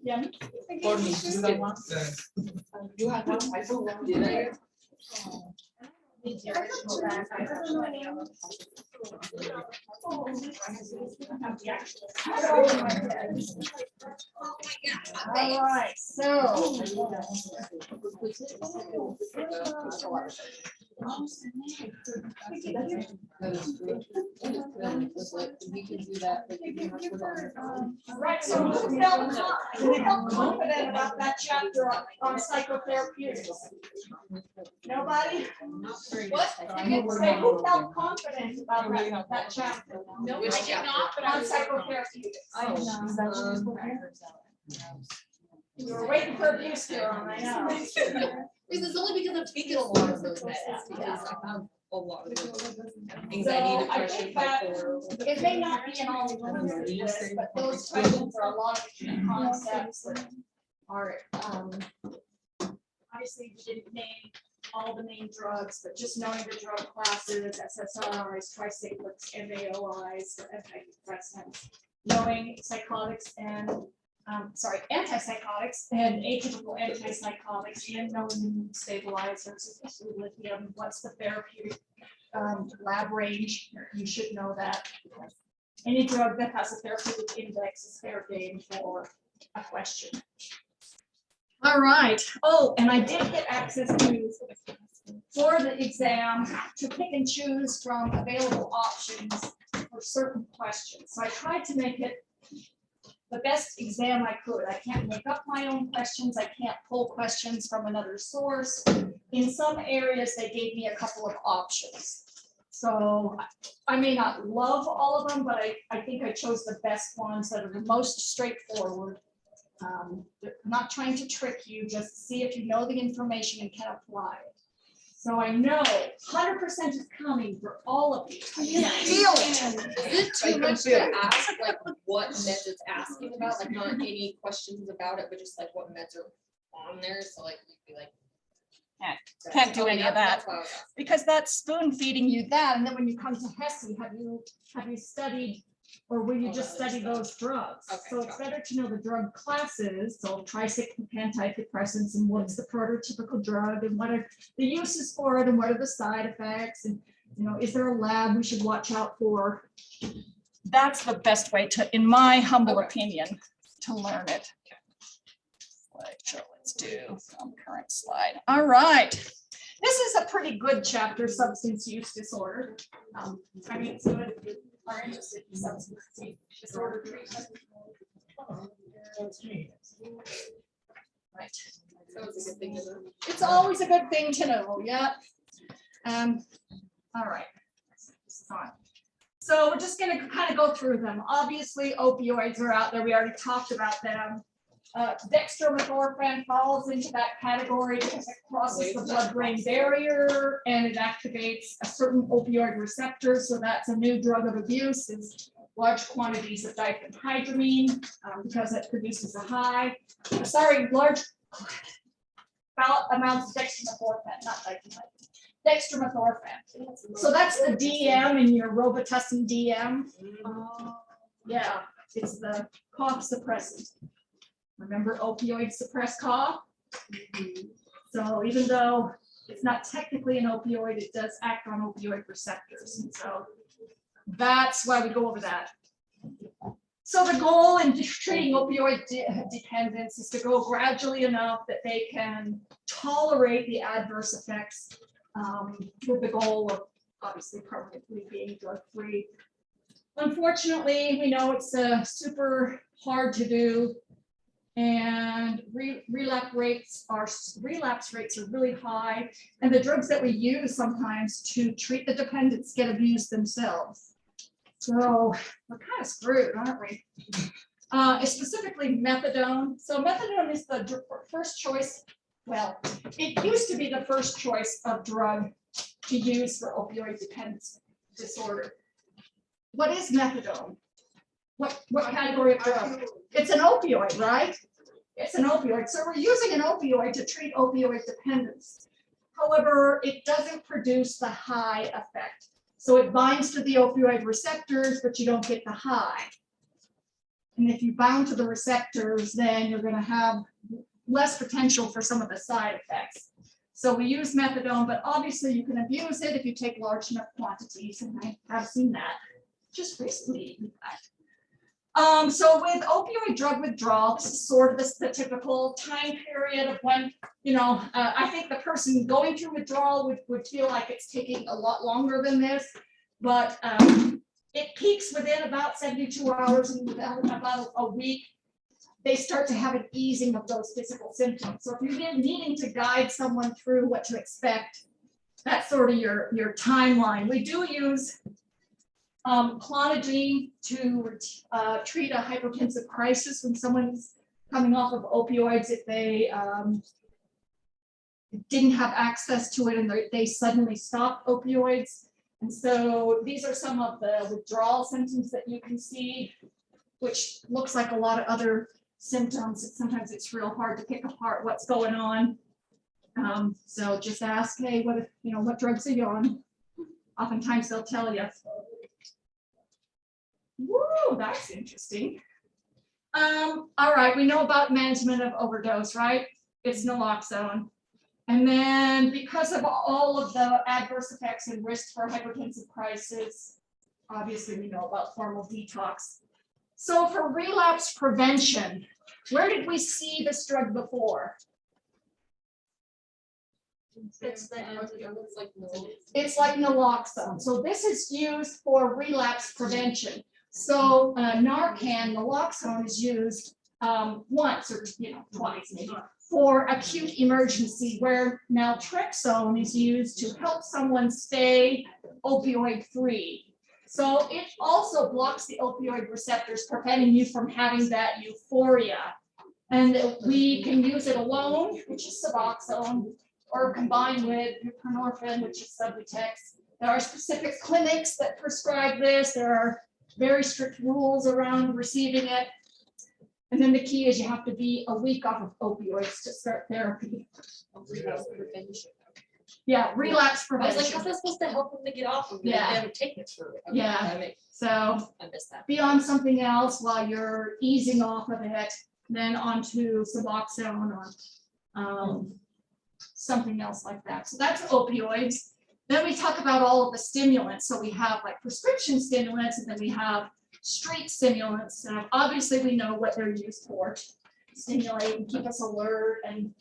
Yeah. Thanks. You have one, I don't want to do that. All right, so. We can do that. Right, so who felt confident about that chapter on psychotherapeutics? Nobody? What? Say, who felt confident about that chapter? No, I did not, but I On was. psychotherapy. You were waiting for abuse here, I know. This is only because I'm taking a lot of those meds, because I have a lot of those. So Anxiety, I depression, think that bipolar. it may not be in all the list, but those questions are a lot of key concepts that are, obviously we didn't name all the main drugs, but just knowing the drug classes, SSRIs, tricyclics, MAOIs, or antidepressants, knowing psychotics and, antipsychotics and atypical antipsychotics, and knowing mood stabilizers, especially lithium, what's the therapeutic lab range, you should know that. Any drug that has a therapeutic index is fair game for a question. All right. Oh, and I did get access to, for the exam, to pick and choose from available options for certain questions. So I tried to make it the best exam I could. I can't make up my own questions. I can't pull questions from another source. In some areas, they gave me a couple of options. So I may not love all of them, but I think I chose the best ones that are the most straightforward. Not trying to trick you, just see if you know the information and can apply it. So I know 100% is coming for all of you. I can feel it. Is it too much to ask, like what meds it's asking about, like not any questions about it, but just like what meds are on there, so like you'd be like. Can't do any of that. That's why I was asking. Because that's spoon feeding you that, and then when you come to HESI, have you studied, or will you All just that other study stuff. those drugs? Okay, So it's gotcha. better to know the drug classes, so tricyclic antidepressants, and what's the prototypical drug, and what are the uses for it, and what are the side effects, and is there a lab we should watch out for? That's the best way to, in my humble opinion, to learn it. So let's do some current slide. All right. This is a pretty good chapter, substance use disorder. I mean, so if you are interested in substance use disorder treatment. Right. So it's a good thing to know. It's always a good thing to know, yeah. All right. This is on. So we're just gonna kind of go through them. Obviously, opioids are out there. We already talked about them. Dextromethorphan falls into that category because it crosses the blood-brain barrier and it activates a certain opioid receptor. So that's a new drug of abuse, is large quantities of diphenhydramine because it produces a high. Large amounts of dextromethorphan, not diphenhydramine. Dextromethorphan. So that's the DM in your Robitussin DM. Yeah, it's the cough suppressant. Remember opioid suppressed cough? So even though it's not technically an opioid, it does act on opioid receptors. And so that's why we go over that. So the goal in treating opioid dependence is to go gradually enough that they can tolerate the adverse effects, with the goal of obviously permanently being drug-free. Unfortunately, we know it's super hard to do, and relapse rates are really high, and the drugs that we use sometimes to treat the dependence get abused themselves. So we're kind of screwed, aren't we? Specifically methadone. So methadone is the first choice. Well, it used to be the first choice of drug to use for opioid dependence disorder. What is methadone? What category of drug? It's an opioid, right? It's an opioid. So we're using an opioid to treat opioid dependence. However, it doesn't produce the high effect. So it binds to the opioid receptors, but you don't get the high. And if you bound to the receptors, then you're going to have less potential for some of the side effects. So we use methadone, but obviously you can abuse it if you take large enough quantities, and I have seen that just recently, in fact. So with opioid drug withdrawal, this is sort of the typical time period of when, I think the person going through withdrawal would feel like it's taking a lot longer than this, but it peaks within about 72 hours, and within about a week, they start to have an easing of those physical symptoms. So if you're needing to guide someone through what to expect, that's sort of your timeline. We do use clonidine to treat a hypertensive crisis when someone's coming off of opioids, if they didn't have access to it and they suddenly stopped opioids. And so these are some of the withdrawal symptoms that you can see, which looks like a lot of other symptoms. Sometimes it's real hard to pick apart what's going on. So just ask, hey, what drugs are you on? Oftentimes they'll tell you. Woo, that's interesting. All right, we know about management of overdose, right? It's naloxone. And then because of all of the adverse effects and risks for hypertensive crisis, obviously we know about formal detox. So for relapse prevention, where did we see this drug before? It's the antidote, it's like no. It's like naloxone. So this is used for relapse prevention. So Narcan, naloxone is used once or twice maybe for acute emergency, where naltrexone is used to help someone stay opioid free. So it also blocks the opioid receptors, preventing you from having that euphoria. And we can use it alone, which is Suboxone, or combined with buprenorphine, which is Subutex. There are specific clinics that prescribe this. There are very strict rules around receiving it. And then the key is you have to be a week off of opioids to start therapy. Relapse prevention. Yeah, relapse I was like, prevention. how's that supposed to help them to get off of it? Yeah. They haven't taken it for. Okay, Yeah. that makes- So I missed that. be on something else while you're easing off of it, then onto Suboxone or something else like that. So that's opioids. Then we talk about all of the stimulants. So we have like prescription stimulants, and then we have street stimulants. Obviously, we know what they're used for: stimulate and keep us alert, and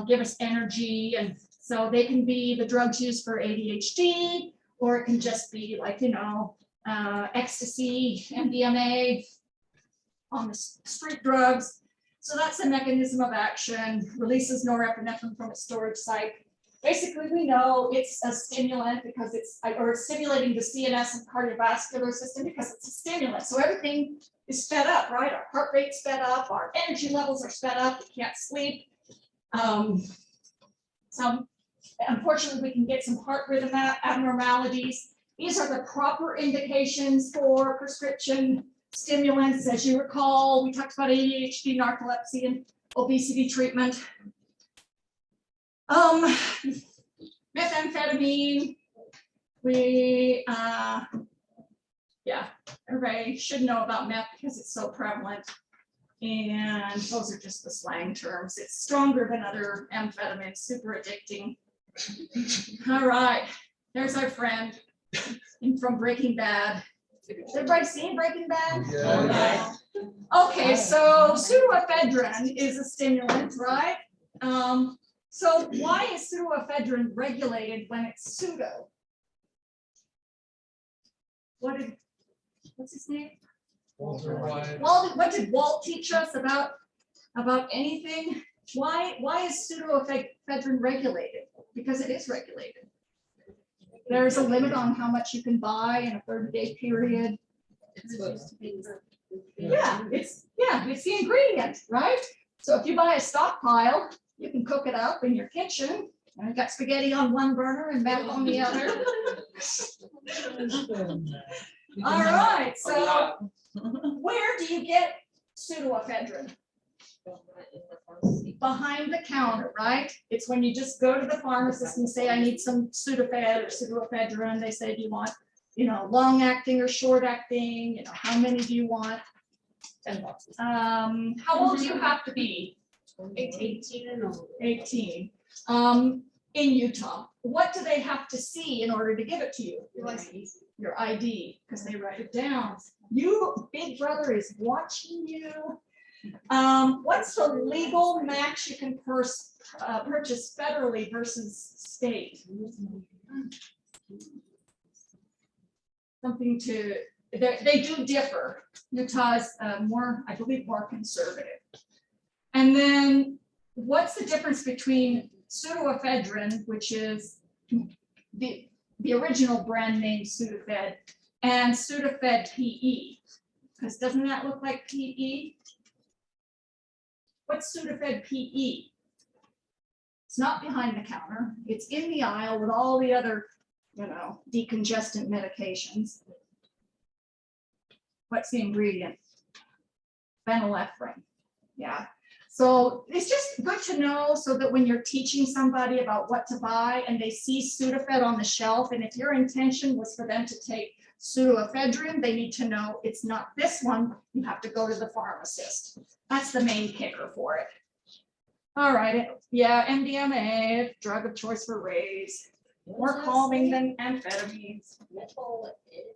give us energy. And so they can be the drugs used for ADHD, or it can just be like ecstasy, MDMA on the street drugs. So that's the mechanism of action. Releases norepinephrine from its storage site. Basically, we know it's a stimulant because it's stimulating the CNS and cardiovascular system because it's a stimulant. So everything is sped up, right? Our heart rate's sped up, our energy levels are sped up, we can't sleep. So unfortunately, we can get some heart rhythm abnormalities. These are the proper indications for prescription stimulants. As you recall, we talked about ADHD, narcolepsy, and obesity treatment. Methamphetamine, everybody should know about meth because it's so prevalent. And those are just the slang terms. It's stronger than other amphetamines, super addicting. All right, there's our friend from Breaking Bad. Everybody seen Breaking Bad? Yeah. Okay, so pseudoephedrine is a stimulant, right? So why is pseudoephedrine regulated when it's pseudo? What's his name? Walter White. Walt, what did Walt teach us about anything? Why is pseudoephedrine regulated? Because it is regulated. There's a limit on how much you can buy in a 30-day period. It's supposed to be. Yeah, it's the ingredient, right? So if you buy a stockpile, you can cook it up in your kitchen. And got spaghetti on one burner and meth on the other. All right, so where do you get pseudoephedrine? Behind the counter, right? It's when you just go to the pharmacist and say, I need some Sudafed or pseudoephedrine. They say, do you want, long acting or short acting? How many do you want? 10 boxes. How old do you have to be? 18 and older. 18. In Utah, what do they have to see in order to give it to you? Your ID, because they write it down. Big brother is watching you. What's the legal max you can purchase federally versus state? Something to, they do differ. Utah is I believe, more conservative. And then what's the difference between pseudoephedrine, which is the original brand name Sudafed, and Sudafed PE? Because doesn't that look like PE? What's Sudafed PE? It's not behind the counter. It's in the aisle with all the other, decongestant medications. What's the ingredient? Phenylephrine. Yeah. So it's just good to know so that when you're teaching somebody about what to buy and they see Sudafed on the shelf, and if your intention was for them to take pseudoephedrine, they need to know it's not this one. You have to go to the pharmacist. That's the main kicker for it. All right. Yeah, MDMA, drug of choice for rays. More calming than amphetamines.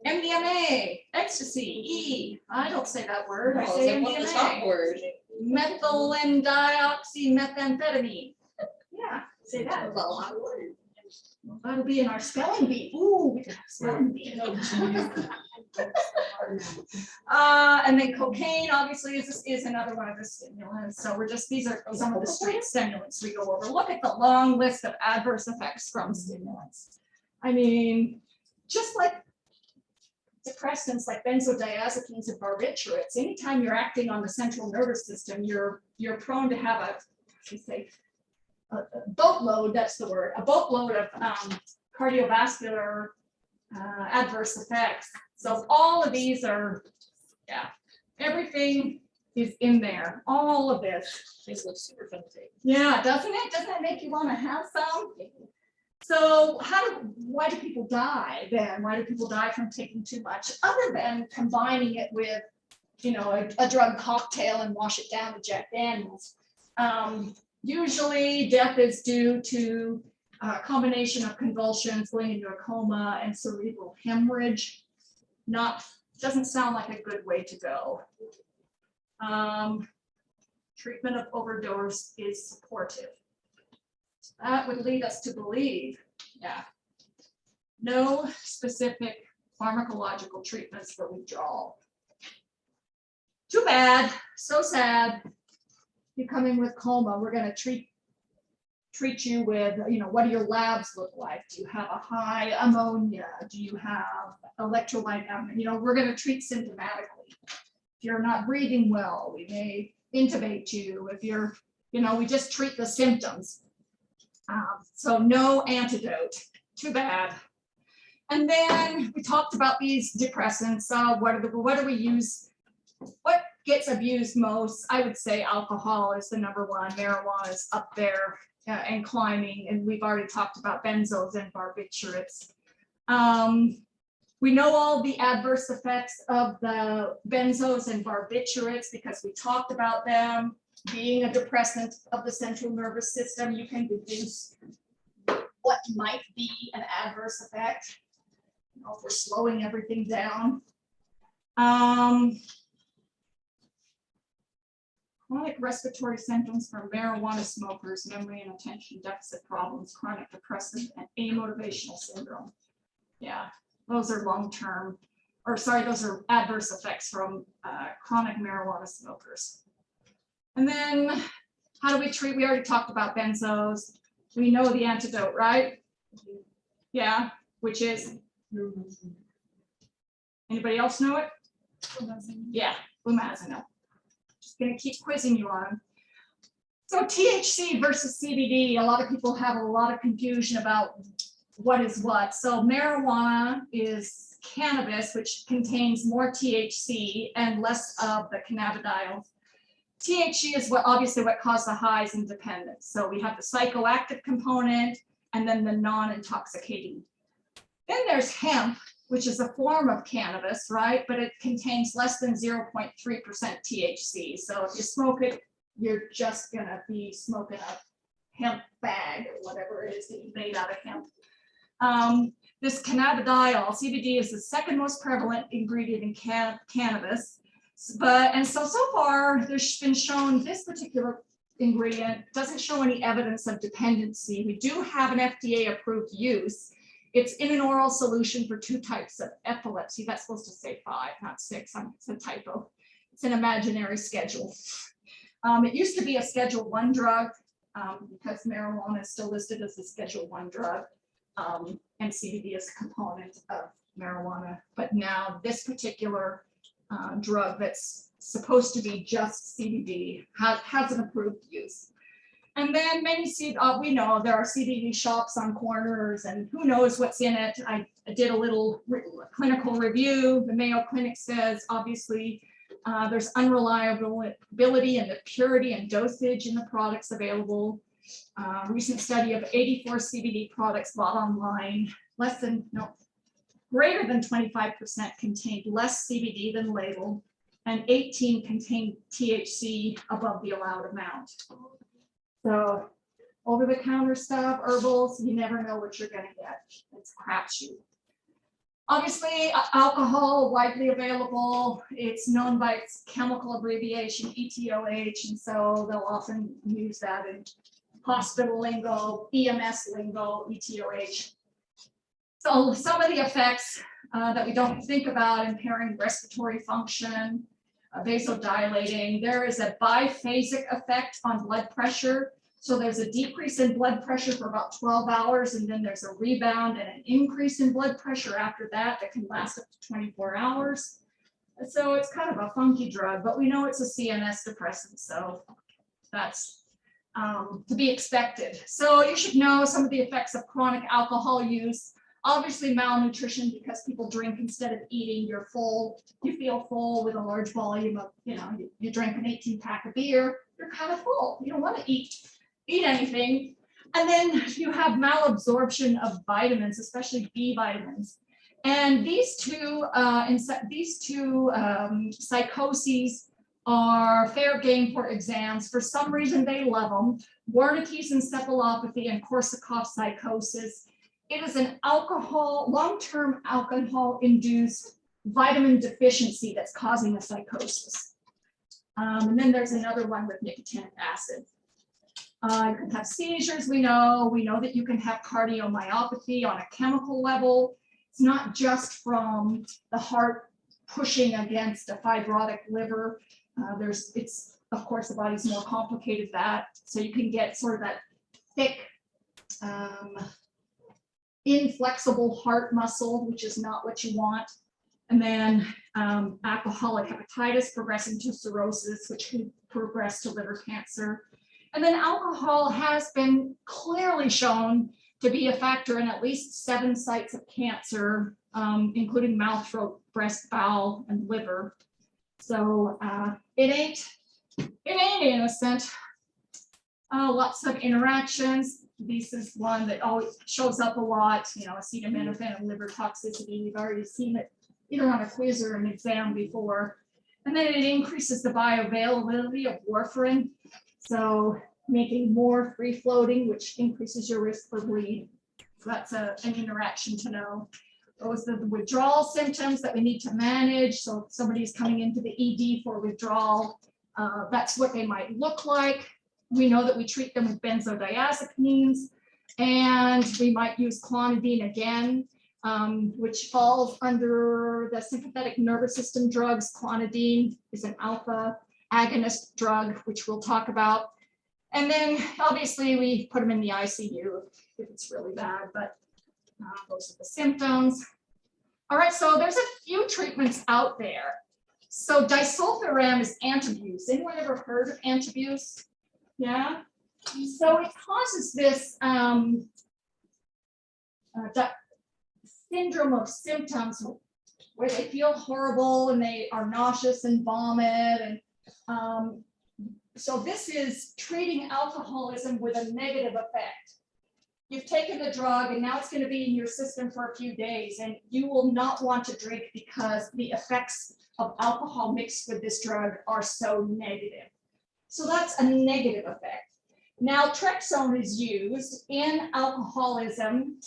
MDMA, ecstasy, E. I don't say that word. I say What's the top MDMA. word? Methyl and dioxymethamphetamine. Yeah, say that. Well, I would. Well, that'll be in our spelling bee. Ooh, we can have spelling bee. And then cocaine obviously is another one of the stimulants. So these are some of the street stimulants we go over. Look at the long list of adverse effects from stimulants. I mean, just like depressants like benzodiazepines and barbiturates, anytime you're acting on the central nervous system, you're prone to have a boatload, that's the word, a boatload of cardiovascular adverse effects. So all of these are, everything is in there, all of this. These look super fun to take. Yeah, doesn't it? Doesn't it make you want to have some? So why do people die then? Why do people die from taking too much? Other than combining it with, a drug cocktail and wash it down with Jack Daniels. Usually death is due to a combination of convulsions, going into a coma, and cerebral hemorrhage. Doesn't sound like a good way to go. Treatment of overdose is supportive. That would lead us to believe, no specific pharmacological treatments for withdrawal. Too bad, so sad. You come in with coma, we're going to treat you with, what do your labs look like? Do you have a high ammonia? Do you have electrolyte? We're going to treat symptomatically. If you're not breathing well, we may intubate you. If you're, we just treat the symptoms. So no antidote, too bad. And then we talked about these depressants. What do we use? What gets abused most? I would say alcohol is the number one. Marijuana is up there and climbing. And we've already talked about benzos and barbiturates. We know all the adverse effects of the benzos and barbiturates because we talked about them. Being a depressant of the central nervous system, you can reduce what might be an adverse effect. If we're slowing everything down. Chronic respiratory symptoms from marijuana smokers, memory and attention deficit problems, chronic depressive and amotivational syndrome. Yeah, those are long-term, or sorry, those are adverse effects from chronic marijuana smokers. And then how do we treat? We already talked about benzos. We know the antidote, right? Yeah, which is, anybody else know it? Yeah, flumazenil. Just gonna keep quizzing you on. So THC versus CBD, a lot of people have a lot of confusion about what is what. So marijuana is cannabis, which contains more THC and less of the cannabidiol. THC is what obviously what caused the highs and dependence. So we have the psychoactive component and then the non-intoxicating. Then there's hemp, which is a form of cannabis, right? But it contains less than 0.3% THC. So if you smoke it, you're just gonna be smoking a hemp bag or whatever it is that you made out of hemp. This cannabidiol, CBD, is the second most prevalent ingredient in cannabis. And so far, there's been shown this particular ingredient doesn't show any evidence of dependency. We do have an FDA-approved use. It's in an oral solution for 2 types of epilepsy. That's supposed to say 5, not 6. It's a typo. It's an imaginary schedule. It used to be a Schedule 1 drug because marijuana is still listed as a Schedule 1 drug, and CBD is a component of marijuana. But now this particular drug that's supposed to be just CBD has an approved use. And then many we know there are CBD shops on corners, and who knows what's in it. I did a little clinical review. The Mayo Clinic says obviously there's unreliability in the purity and dosage in the products available. Recent study of 84 CBD products bought online, greater than 25% contained less CBD than labeled, and 18 contained THC above the allowed amount. So over-the-counter stuff, herbals, you never know what you're gonna get. It's a crapshoot. Obviously, alcohol, widely available. It's known by its chemical abbreviation, ETOH, and so they'll often use that in hospital lingo, EMS lingo, ETOH. So some of the effects that we don't think about: impairing respiratory function, vasodilating. There is a biphasic effect on blood pressure. So there's a decrease in blood pressure for about 12 hours, and then there's a rebound and an increase in blood pressure after that can last up to 24 hours. So it's kind of a funky drug, but we know it's a CNS depressant, so that's to be expected. So you should know some of the effects of chronic alcohol use. Obviously malnutrition, because people drink instead of eating. You're full, you feel full with a large volume of, you drink an 18-pack of beer, you're kind of full. You don't want to eat anything. And then you have malabsorption of vitamins, especially B vitamins. And these two psychoses are fair game for exams. For some reason, they love them. Wernicke's encephalopathy and Korsakoff psychosis. It is an long-term alcohol-induced vitamin deficiency that's causing a psychosis. And then there's another one with nicotinic acid. You can have seizures, we know that you can have cardiomyopathy on a chemical level. It's not just from the heart pushing against a fibrotic liver. It's of course, the body's more complicated than that. So you can get sort of that thick, inflexible heart muscle, which is not what you want. And then alcoholic hepatitis progressing to cirrhosis, which can progress to liver cancer. And then alcohol has been clearly shown to be a factor in at least 7 sites of cancer, including mouth, throat, breast, bowel, and liver. So it ain't innocent. Lots of interactions. This is one that always shows up a lot, acetaminophen and liver toxicity. We've already seen it either on a quiz or an exam before. And then it increases the bioavailability of warfarin, so making more free floating, which increases your risk for bleed. So that's an interaction to know. Those are the withdrawal symptoms that we need to manage. So if somebody's coming into the ED for withdrawal, that's what they might look like. We know that we treat them with benzodiazepines, and we might use clonidine again, which falls under the sympathetic nervous system drugs. Clonidine is an alpha agonist drug, which we'll talk about. And then obviously we put them in the ICU if it's really bad, but those are the symptoms. All right, so there's a few treatments out there. So disulfiram is antabuse. Anyone ever heard of antabuse? Yeah. So it causes this syndrome of symptoms where they feel horrible and they are nauseous and vomit. And so this is treating alcoholism with a negative effect. You've taken the drug and now it's going to be in your system for a few days, and you will not want to drink because the effects of alcohol mixed with this drug are so negative. So that's a negative effect. Naltrexone is used in alcoholism,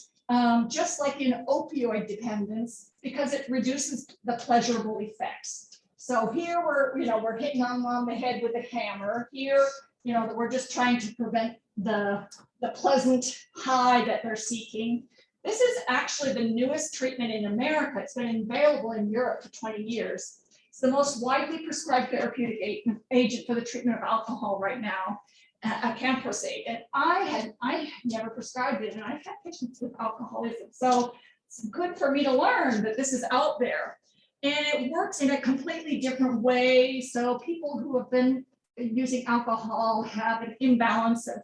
just like in opioid dependence, because it reduces the pleasurable effects. So here we're hitting them on the head with a hammer. Here, we're just trying to prevent the pleasant high that they're seeking. This is actually the newest treatment in America. It's been available in Europe for 20 years. It's the most widely prescribed therapeutic agent for the treatment of alcohol right now, camprosate. And I never prescribed it, and I've had patients with alcoholism. So it's good for me to learn that this is out there. And it works in a completely different way. So people who have been using alcohol have an imbalance of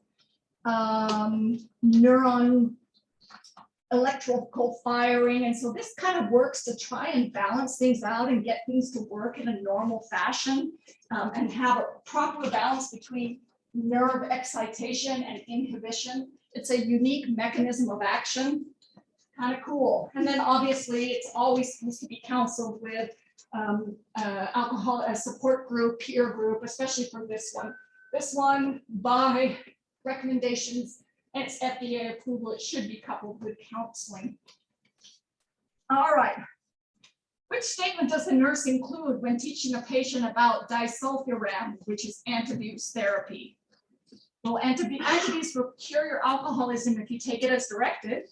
neuron electrical firing. And so this kind of works to try and balance things out and get things to work in a normal fashion, and have a proper balance between nerve excitation and inhibition. It's a unique mechanism of action. Kind of cool. And then obviously it's always supposed to be counseled with alcohol, a support group, peer group, especially for this one. This one, by recommendations and its FDA approval, it should be coupled with counseling. All right. Which statement does the nurse include when teaching a patient about disulfiram, which is antabuse therapy? Well, antabuse will cure your alcoholism if you take it as directed.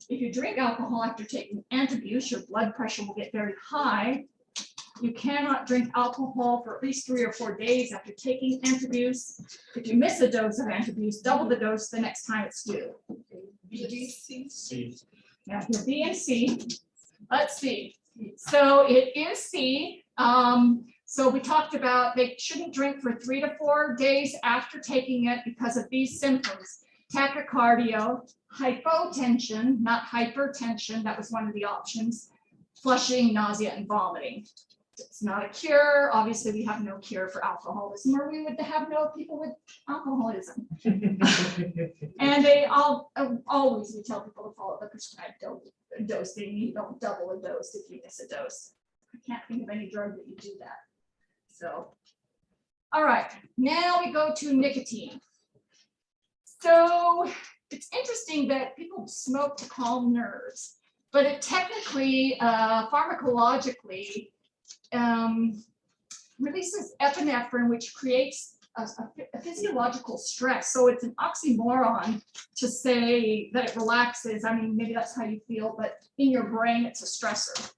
If you drink alcohol after taking antabuse, your blood pressure will get very high. You cannot drink alcohol for at least 3 or 4 days after taking antabuse. If you miss a dose of antabuse, double the dose the next time it's due. C. Yeah, your B and C. Let's see. So it is C. So we talked about they shouldn't drink for 3 to 4 days after taking it because of these symptoms: tachycardia, hypotension, not hypertension. That was one of the options. Flushing, nausea, and vomiting. It's not a cure. Obviously, we have no cure for alcoholism, or we would have no people with alcoholism. And they always, we tell people to follow the prescribed dosing. You don't double a dose if you miss a dose. I can't think of any drug that you do that. So, all right, now we go to nicotine. So it's interesting that people smoke to calm nerves, but it technically, pharmacologically, releases epinephrine, which creates a physiological stress. So it's an oxymoron to say that it relaxes. I mean, maybe that's how you feel, but in your brain, it's a stressor.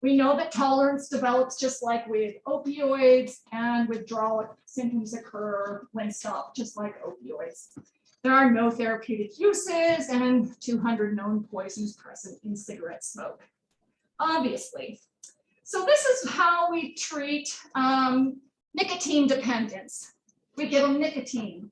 We know that tolerance develops just like with opioids, and withdrawal symptoms occur when stopped, just like opioids. There are no therapeutic uses, and 200 known poisons present in cigarette smoke, obviously. So this is how we treat nicotine dependence. We give them nicotine.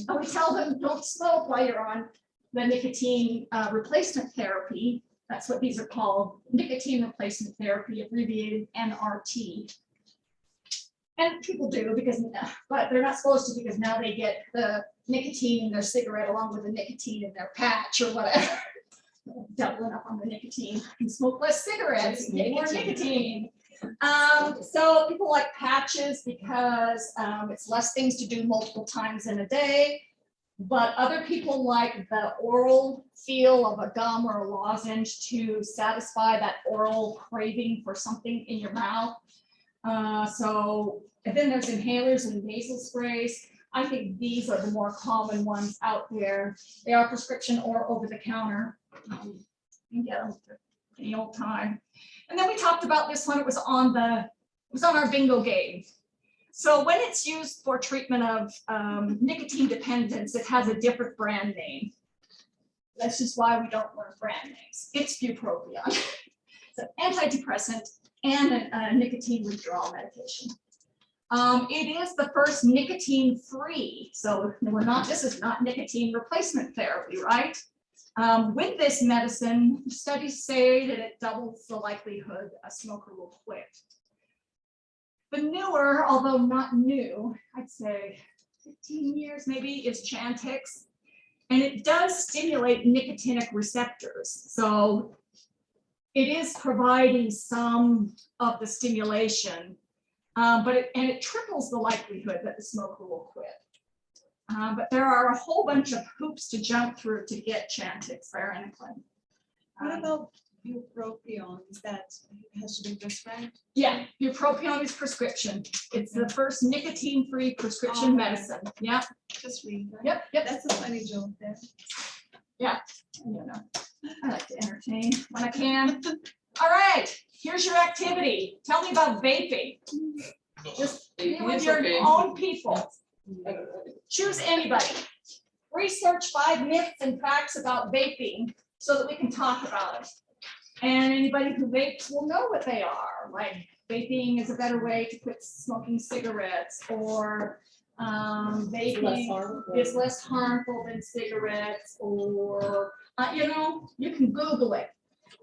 And we tell them don't smoke while you're on the nicotine replacement therapy. That's what these are called, nicotine replacement therapy, abbreviated NRT. And people do but they're not supposed to, because now they get the nicotine in their cigarette along with the nicotine in their patch or whatever. Doubling up on the nicotine. You can smoke less cigarettes and get more nicotine. So people like patches because it's less things to do multiple times in a day. But other people like the oral feel of a gum or a lozenge to satisfy that oral craving for something in your mouth. And then there's inhalers and nasal sprays. I think these are the more common ones out there. They are prescription or over the counter. You can get them any old time. And then we talked about this one. It was on our bingo game. So when it's used for treatment of nicotine dependence, it has a different brand name. That's just why we don't learn brand names. It's bupropion. It's an antidepressant and a nicotine withdrawal medication. It is the first nicotine-free. So this is not nicotine replacement therapy, right? With this medicine, studies say that it doubles the likelihood a smoker will quit. The newer, although not new, I'd say 15 years maybe, is Chantix. And it does stimulate nicotinic receptors. So it is providing some of the stimulation, but it triples the likelihood that the smoker will quit. But there are a whole bunch of hoops to jump through to get Chantix varenicline. What about bupropion? Is that has to be prescribed? Yeah, bupropion is prescription. It's the first nicotine-free prescription Oh. medicine. Yeah, Just read. Right? yep. That's a funny joke there. You know, I like to entertain when I can. All right, here's your activity. Tell me about vaping. Just be with It's your okay. own people. Choose anybody. Research 5 myths and facts about vaping so that we can talk about it. And anybody who vapes will know what they are. Like vaping is a better way to quit smoking cigarettes, or vaping is less harmful than cigarettes, or you can Google it.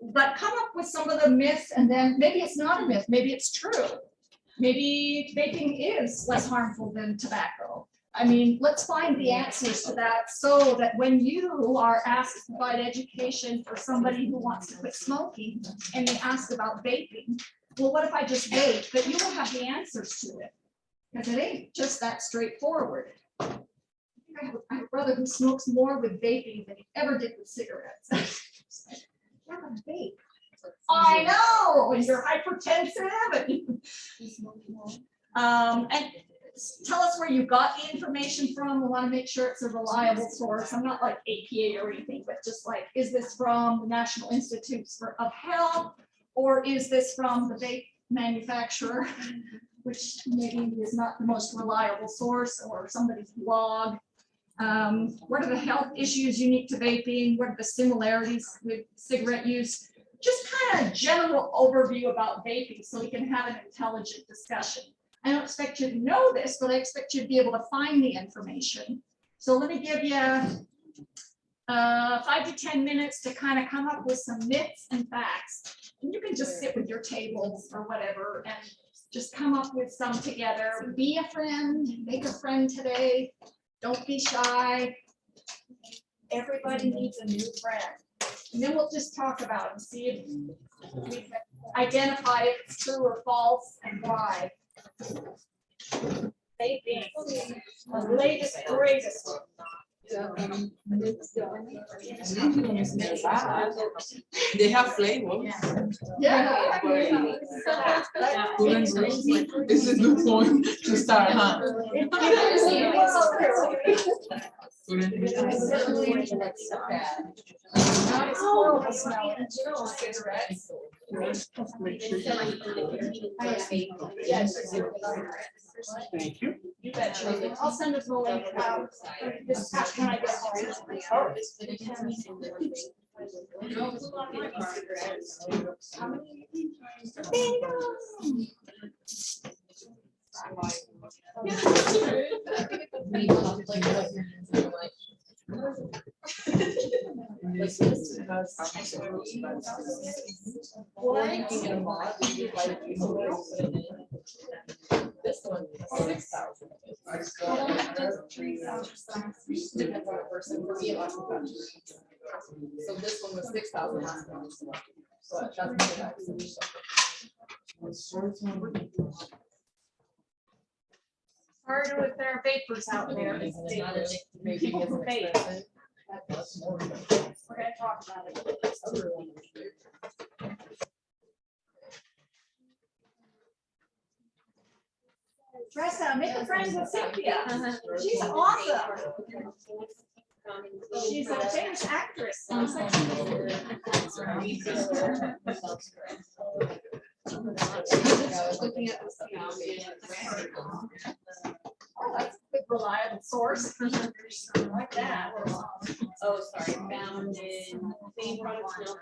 But come up with some of the myths, and then maybe it's not a myth, maybe it's true. Maybe vaping is less harmful than tobacco. I mean, let's find the answers to that so that when you are asked to provide education for somebody who wants to quit smoking and they ask about vaping, well, what if I just vape? But you will have the answers to it, because it ain't just that straightforward. I have a brother who smokes more with vaping than he ever did with cigarettes. Yeah, but vape. I know, and you're hypertensive and tell us where you got the information from. We want to make sure it's a reliable source. I'm not like APA or anything, but just like, is this from the National Institutes of Health, or is this from the vape manufacturer, which maybe is not the most reliable source, or somebody's blog. What are the health issues unique to vaping? What are the similarities with cigarette use? Just kind of general overview about vaping so we can have an intelligent discussion. I don't expect you to know this, but I expect you to be able to find the information. So let me give you 5 to 10 minutes to kind of come up with some myths and facts. And you can just sit with your tables or whatever and just come up with some together. Be a friend, make a friend today. Don't be shy. Everybody needs a new friend. And then we'll just talk about it and see if we can identify if it's true or false and why. Vaping, the latest, greatest. They have flavor. Yeah. This is the point to start, huh? Not as horrible smelling. Cigarettes. Thank you. You betcha. I'll send this link out. This when I get home. This one is 6,000. Depends on the person. For me, it lasts about 2 weeks. So this one was 6,000 last month. But that's Sorry harder with their vapors out there. People who vape. We're gonna talk about it. Tressa, make a friend with Cynthia. She's awesome. She's a famous actress. Oh, that's a good reliable source. I like that. Oh, sorry, found in same products, no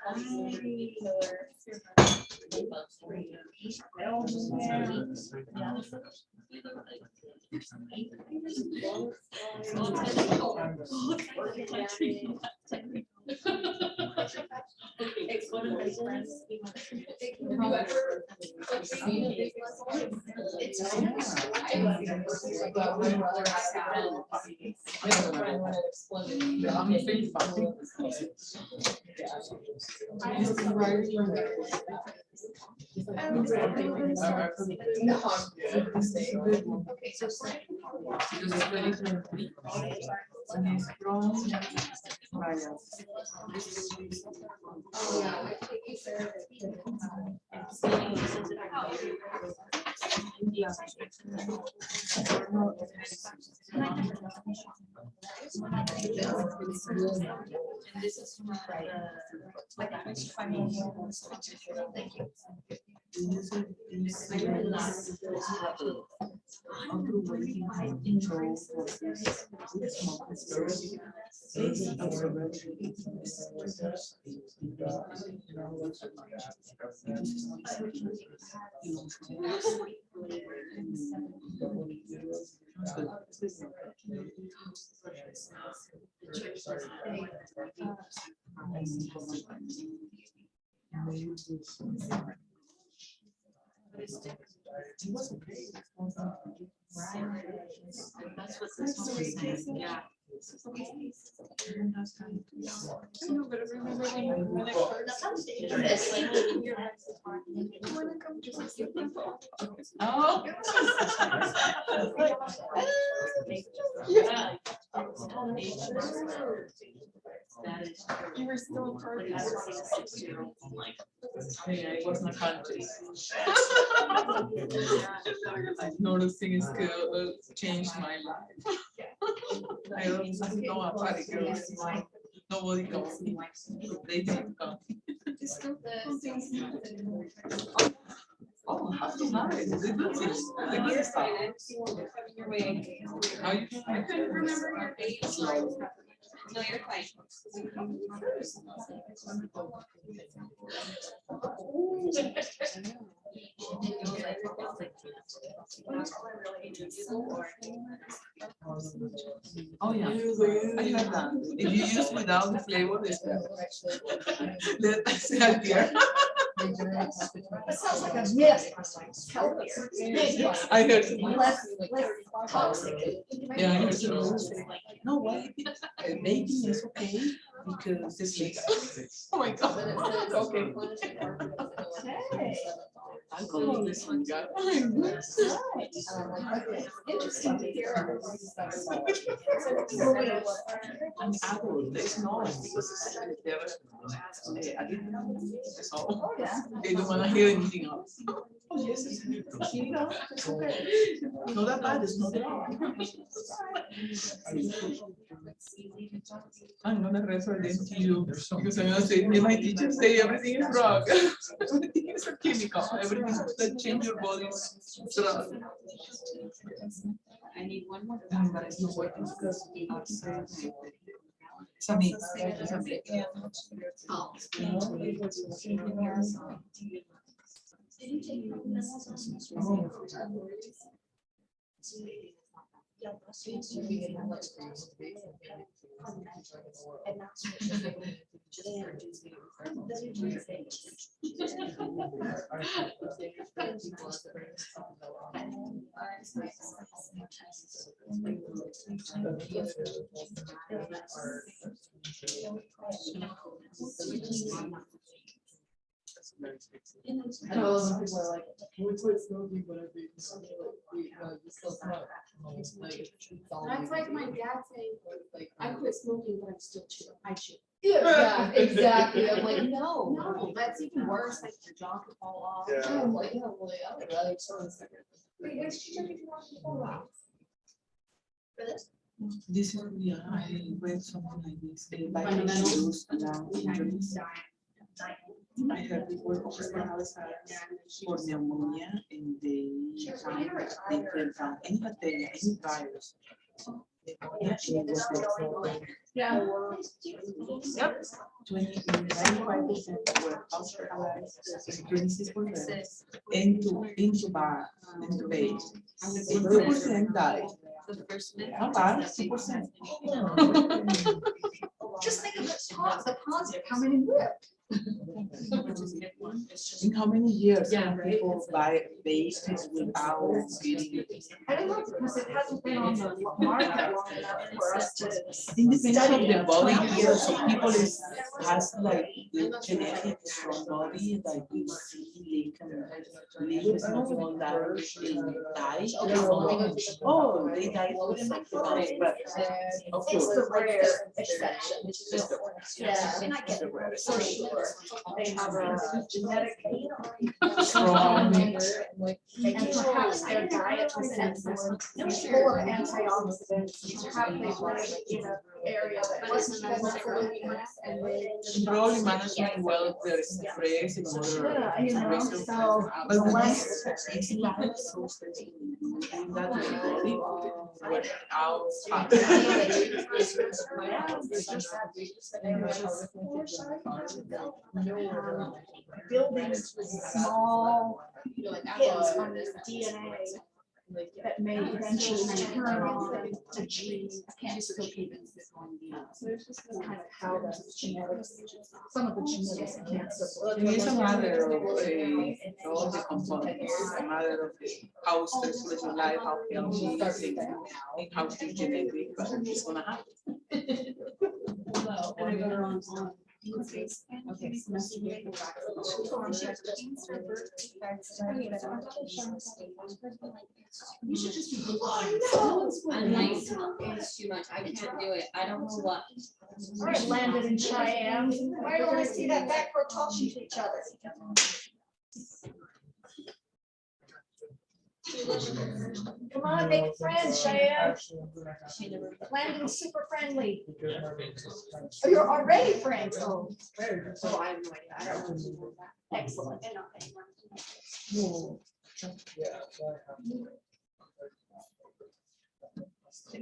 That's what this one was saying, yeah. I know, but I remember when I first. You wanna come to my sleeping ball? Oh. Yeah. That is You were still a part of Yeah, it was my country. Noticing is changed my life. I don't know a party girl. Nobody comes. They didn't come. Oh, how to nice. The good things. The good stuff. How you doing? I couldn't remember your age. No, you're fine. Oh, yeah. I have that. If you use without the flavor, it's better. That's the idea. It sounds like a myth. Healthier. I heard Less toxic. Yeah, I heard no way. Baking is okay because it's legal. Oh my god. Okay. I'll go with this one, guy. Interesting to hear. An adult, there's no because I didn't know. So Oh, yeah. they don't want to hear anything else. Oh, yes, it's not that bad, it's not that bad. I'm gonna refer them to you because I'm gonna say, my teachers say everything is wrong. Everything is a chemical, everything that change your body is drug. I need one more. But it's not working because it's a mix. It's a mix. Oh. Oh, people are like, That's like my dad saying, I quit smoking, but I'm still chewing. I chew. yeah, exactly. I'm like, no. No, that's even worse, like your jaw could fall off. Yeah. I'm like, I would rather smoke a cigarette. Wait, when did you turn into one? For this? This is, yeah, I read something like this. Fundamentals. Around injuries. I heard before for pneumonia and they found different from any bacteria, any virus. Pneumonia, and it was Yeah. Yep. 95% were hospitalized, 26% intubate, and 2% died. Not bad, 2%. Just think of the positive, how many live? In how many years Yeah, can right. people buy bases without getting? I don't know, because it hasn't been on the market long enough for us to. In the sense of study the it. body, so people has like the genetics from body, like you see, they can live small life and die. Oh, they die for something else, but of It's course. the rare exception. It's just the rare. Yeah, and I get it. For sure. They have a genetic. Strong. And perhaps their diet was full of antioxidants. Perhaps they lived in an area that wasn't necessarily. Probably management well their stress and other. Yeah, you know, so But the the less. it's not so stressful. That body without fat. Building small hits on this DNA that may eventually turn on a gene. So it's just kind of how the genetics, some of the genetics of cancer. And it's a matter of all the components, it's a matter of how stressful is your life, how healthy it is, and how to genetic, but it's gonna happen. Okay. You should just be. I'm like, it's too much. I can't do it. I don't know what. All right, landed in Cheyenne. Why do I see that back row talking to each other? Come on, make friends, Cheyenne. Landon's super friendly. Oh, you're already friends. Oh, Oh, I have no idea. I don't know. excellent. I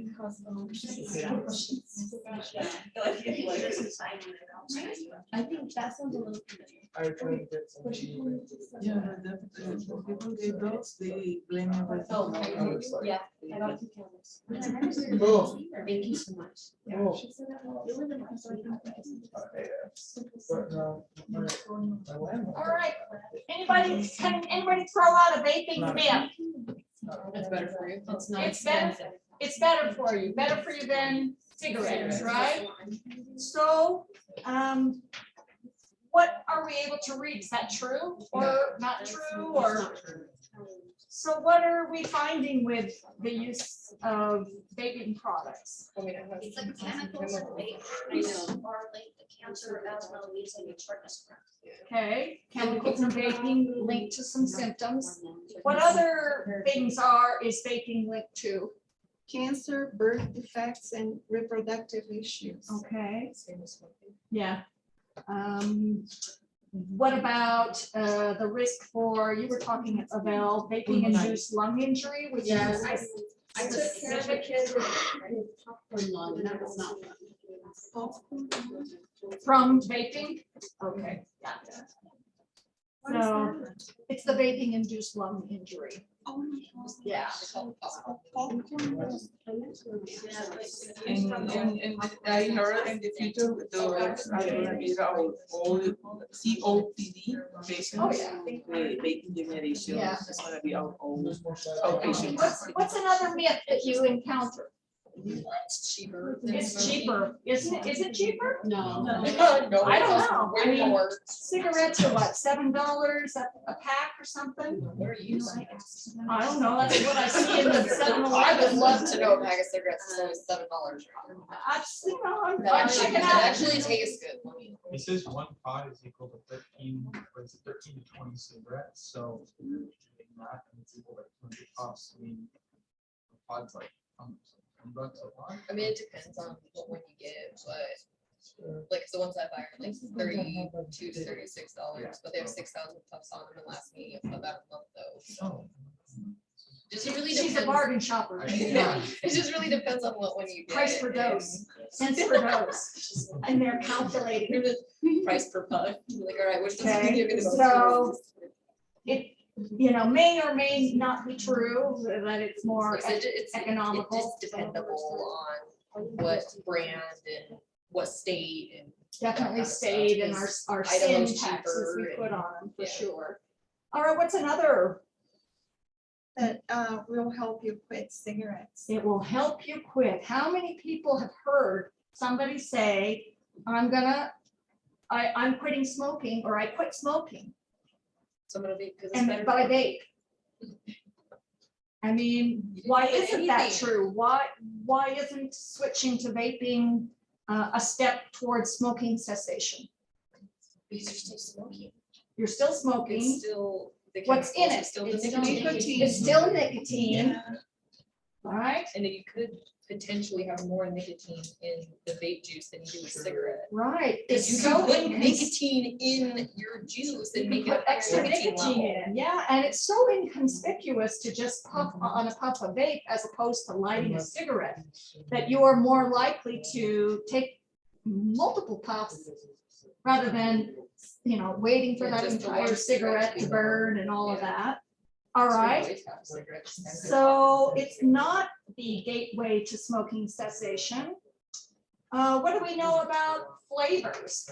think that sounds a little. I try to get some. Yeah, definitely. When people get those, they blame everything. Oh, yeah. I got 2 cameras. Oh. Thank you so much. Oh. All right. Anybody throw out a vaping myth? It's better for you. It's not It's better. expensive. It's better for you than cigarettes, right? So, what are we able to read? Is that true or not true or? So what are we finding with the use of vaping products? It's like chemicals in vape are linked to cancer as well as using shortness. Okay, chemicals in vaping linked to some symptoms. What other things is vaping linked to? Cancer, birth defects, and reproductive issues. Okay, yeah. What about the risk for, you were talking about vaping induced lung injury, which is. I took care of a kid with popcorn lung, and that was not fun. From vaping? Okay, yeah. So it's the vaping induced lung injury. Oh my God. Yeah. And I heard in the future, those are gonna be our all COPD patients, Oh, yeah. vaping generation, Yeah. it's gonna be our own outpatient. What's another myth that you encounter? It's cheaper. than It's smoking. cheaper, isn't it? Is it cheaper? No. No, I don't it's know. I way mean, more. Cigarettes are what, $7 a pack or something? Where are you? I don't know, that's what I see in the I 7-Eleven. would love to know a pack of cigarettes is only $7. I'm That actually, checking that out. actually tastes good. It says one pod is equal to 13, what is it, 13 to 20 cigarettes, so. Doing that, and it's equal to 200 pods, I mean, a pod's like, $10 a pod. I mean, it depends on what one you get, but like 'cause the ones I buy are like $32 to $36, but they have 6,000 puffs on them and last me about a month though. So just it really She's a depends. bargain shopper. Yeah. It just really depends on what one you get. Price per dose, cents per dose, and they're calculating. Price per puff. Like, all right, which does it Okay, give me the most? so- It, may or may not be true, that it's more It's economical. It's just dependable on what brand and what state and. definitely that kind of stayed in stuff, our sin Idaho's taxes we cheaper put on them, for yeah. sure. All right, what's another? That will help you quit cigarettes. It will help you quit. How many people have heard somebody say, I'm quitting smoking, or I quit smoking, So I'm gonna be, because it's better. but I vape? I mean, why quit isn't that anything. true? Why isn't switching to vaping a step towards smoking cessation? Because you're still smoking. You're still It's smoking. still. the What's in chemicals, it? it's still the It's still nicotine. nicotine. It's still nicotine, Yeah. right? And then you could potentially have more nicotine in the vape juice than you do with cigarette. Right. Because you It's can so put nicotine in your juice and make it put a higher extra nicotine nicotine level. in, yeah, and it's so inconspicuous to just puff on a puff of vape as opposed to lighting a cigarette, that you are more likely to take multiple puffs rather than, waiting for Yeah, that just the entire one cigarette cigarette to burn and all of that. All So you right, always have cigarettes. so it's not the gateway to smoking cessation. What do we know about flavors?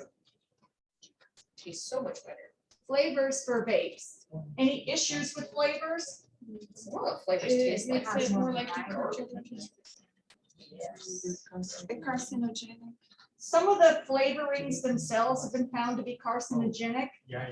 Tastes so much better. Flavors for vapes. Any issues with flavors? What do flavors taste like? It's more like the carcinogenic. Some of the flavorings themselves have been found to be carcinogenic. Yeah,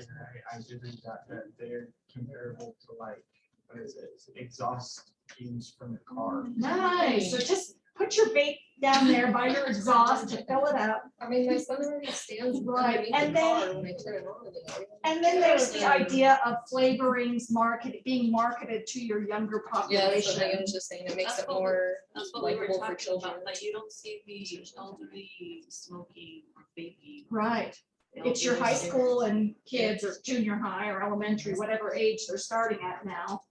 I did read that they're comparable to like, what is it, exhaust fumes from the car. Nice, so just put your vape down there by your exhaust and fill it up. I mean, my son already stands Right, underneath and the then- car when I turn it on. And then there's the idea of flavorings being marketed to your younger Yeah, that's what population. I was just saying. It makes That's it what we- more That's what we were likable for talking children. about, like you don't see the elderly smoking or vaping. Right, The it's your high elderly school and kids or junior high or elementary, whatever age they're starting at now.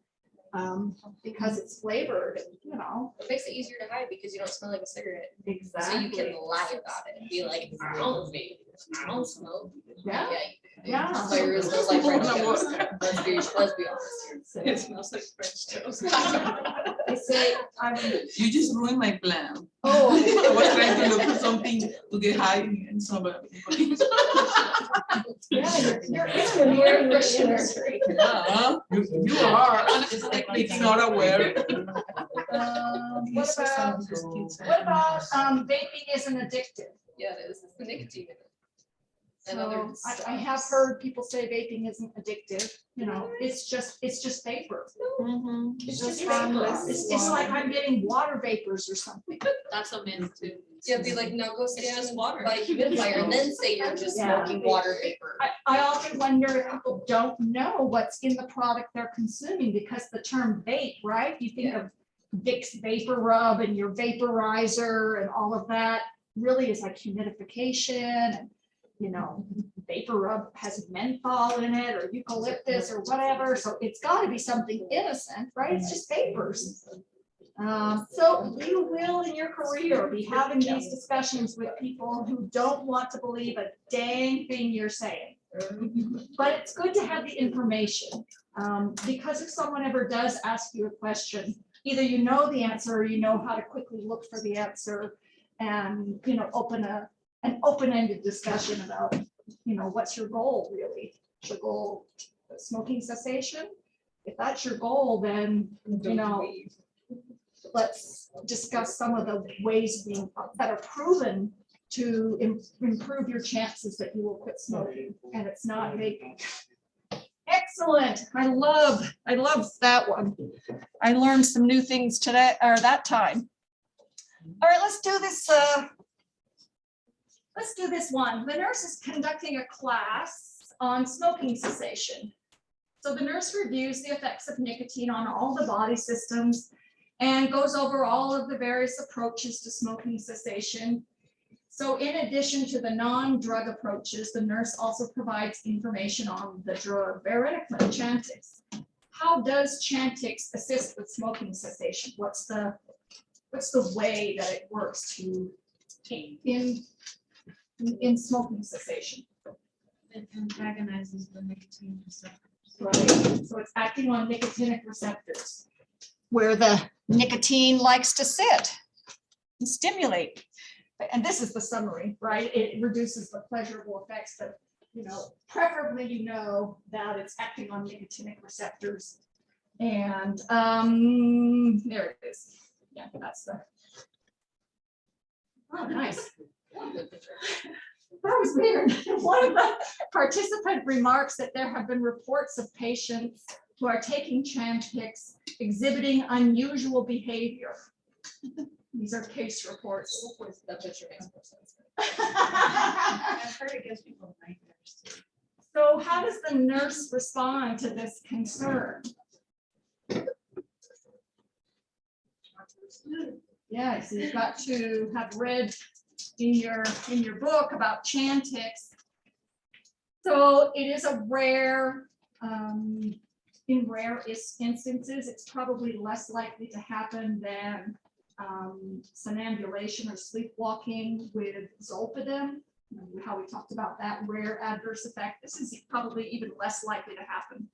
Because it's flavored, It makes it easier to hide because you don't smell like a cigarette. So you exactly. can lie about it and be like, I don't vape, I don't smoke. Yeah. you do. Yeah. Fire is no like French toast. Let's be honest It smells like French toast. here. They say, You just ruined my plan. oh, I was trying to look for something to get high in somebody. yeah, you're in the air freshener. Huh? You are, honestly, making not aware. What about, vaping isn't addictive? Yeah, it is. It's the nicotine in it. And So other I have stuffs. heard people say vaping isn't addictive, it's just vapor. It's just vapor. harmless. It's like I'm getting water vapors or something. That's a myth too. Yeah, be like, no, go It's stand just water. by a humidifier and then say you're just Yeah. smoking water vapor. I often wonder if people don't know what's in the product they're consuming, because the term vape, right? You think of Vicks Vapor Rub and your vaporizer and all of that really is like humidification and, Vapor Rub has menthol in it or eucalyptus or whatever, so it's gotta be something innocent, right? It's just vapors. So you will in your career be having these discussions with people who don't want to believe a dang thing you're saying. But it's good to have the information, because if someone ever does ask you a question, either you know the answer or you know how to quickly look for the answer and, open an open-ended discussion about, what's your goal really? Is your goal smoking cessation? If that's your goal, then, let's discuss some of the ways that are proven to improve your chances that you will quit smoking, and it's not vaping. Excellent. I love that one. I learned some new things today, or that time. All right, let's do this. Let's do this one. The nurse is conducting a class on smoking cessation. So the nurse reviews the effects of nicotine on all the body systems and goes over all of the various approaches to smoking cessation. So in addition to the non-drug approaches, the nurse also provides information on the drug varenicline, Chantix. How does Chantix assist with smoking cessation? What's the way that it works to in smoking cessation? It antagonizes the nicotine receptors. Right. So it's acting on nicotinic receptors, where the nicotine likes to sit and stimulate. And this is the summary, right? It reduces the pleasurable effects, but preferably that it's acting on nicotinic receptors. And there it is. Yeah, that's the. Oh, nice. That was weird. One of the participant remarks that there have been reports of patients who are taking Chantix exhibiting unusual behavior. These are case reports. That picture makes more sense. I've heard it gives people nightmares too. So how does the nurse respond to this concern? Yeah, so you've got to have read in your book about Chantix. So it is a rare, in rare instances, it's probably less likely to happen than somnambulation or sleepwalking with zolpidem. How we talked about that rare adverse effect. This is probably even less likely to happen.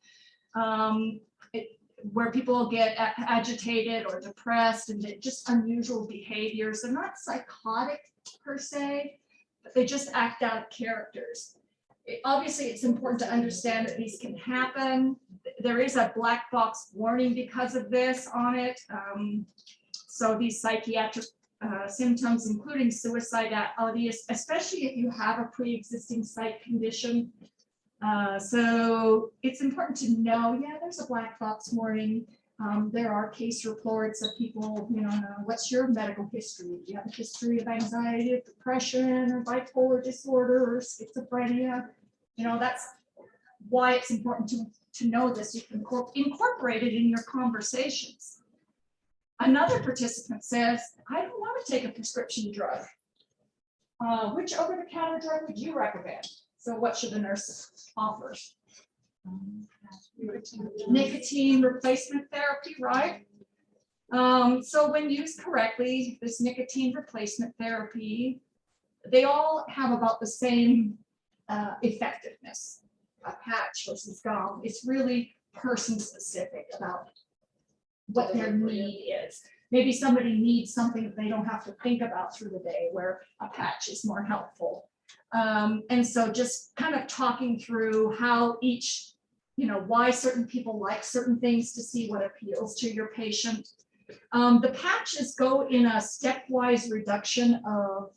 Where people get agitated or depressed and just unusual behaviors. They're not psychotic per se, but they just act out characters. Obviously, it's important to understand that these can happen. There is a black box warning because of this on it. So these psychiatric symptoms, including suicidality, especially if you have a pre-existing psych condition. So it's important to know, yeah, there's a black box warning. There are case reports of people, what's your medical history? Do you have a history of anxiety, or depression, or bipolar disorder, or schizophrenia? That's why it's important to know this. You can incorporate it in your conversations. Another participant says, I don't want to take a prescription drug. Which over-the-counter drug would you recommend? So what should the nurse offer? Nicotine replacement therapy, right? So when used correctly, this nicotine replacement therapy, they all have about the same effectiveness. A patch versus gum. It's really person specific about what their need is. Maybe somebody needs something that they don't have to think about through the day, where a patch is more helpful. And so just kind of talking through how each, why certain people like certain things to see what appeals to your patient. The patches go in a stepwise reduction of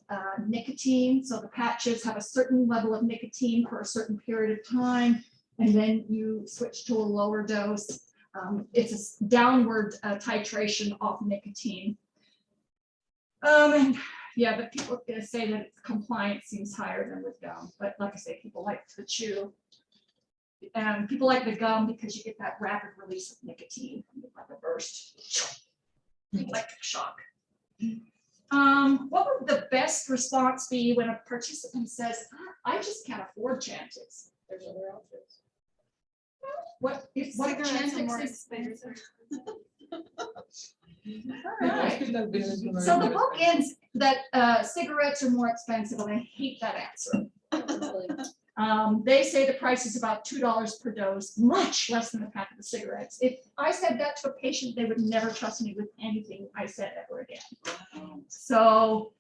nicotine. So the patches have a certain level of nicotine for a certain period of time, and then you switch to a lower dose. It's a downward titration of nicotine. And yeah, but people are going to say that compliance seems higher than with gum. But like I say, people like the chew. And people like the gum because you get that rapid release of nicotine, like a burst, electric shock. What would the best response be when a participant says, I just can't afford Chantix? There's other options. What if Cigarettes are Chantix more is expensive. all right. So the book ends that cigarettes are more expensive, and I hate that answer. They say the price is about $2 per dose, much less than a pack of cigarettes. If I said that to a patient, they would never trust me with anything I said ever again. So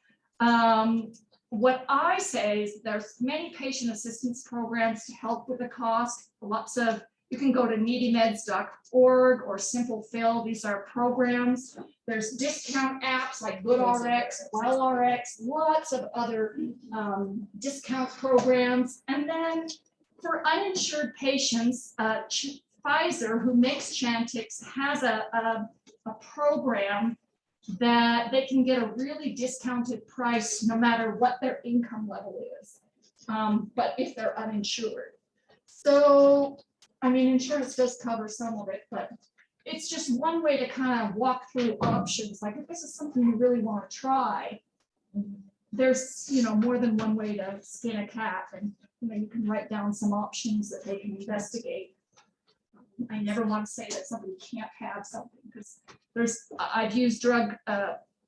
what I say is there's many patient assistance programs to help with the cost. Lots of You can go to needymeds.org or Simple Fill. These are programs. There's discount apps like GoodRx, WellRx, lots of other discount programs. And then for uninsured patients, Pfizer, who makes Chantix, has a program that they can get a really discounted price no matter what their income level is, but if they're uninsured. So, I mean, insurance does cover some of it, but it's just one way to kind of walk through options. Like if this is something you really want to try, there's, you know, more than one way to skin a cat, and you can write down some options that they can investigate. I never want to say that somebody can't have something, because I've used drug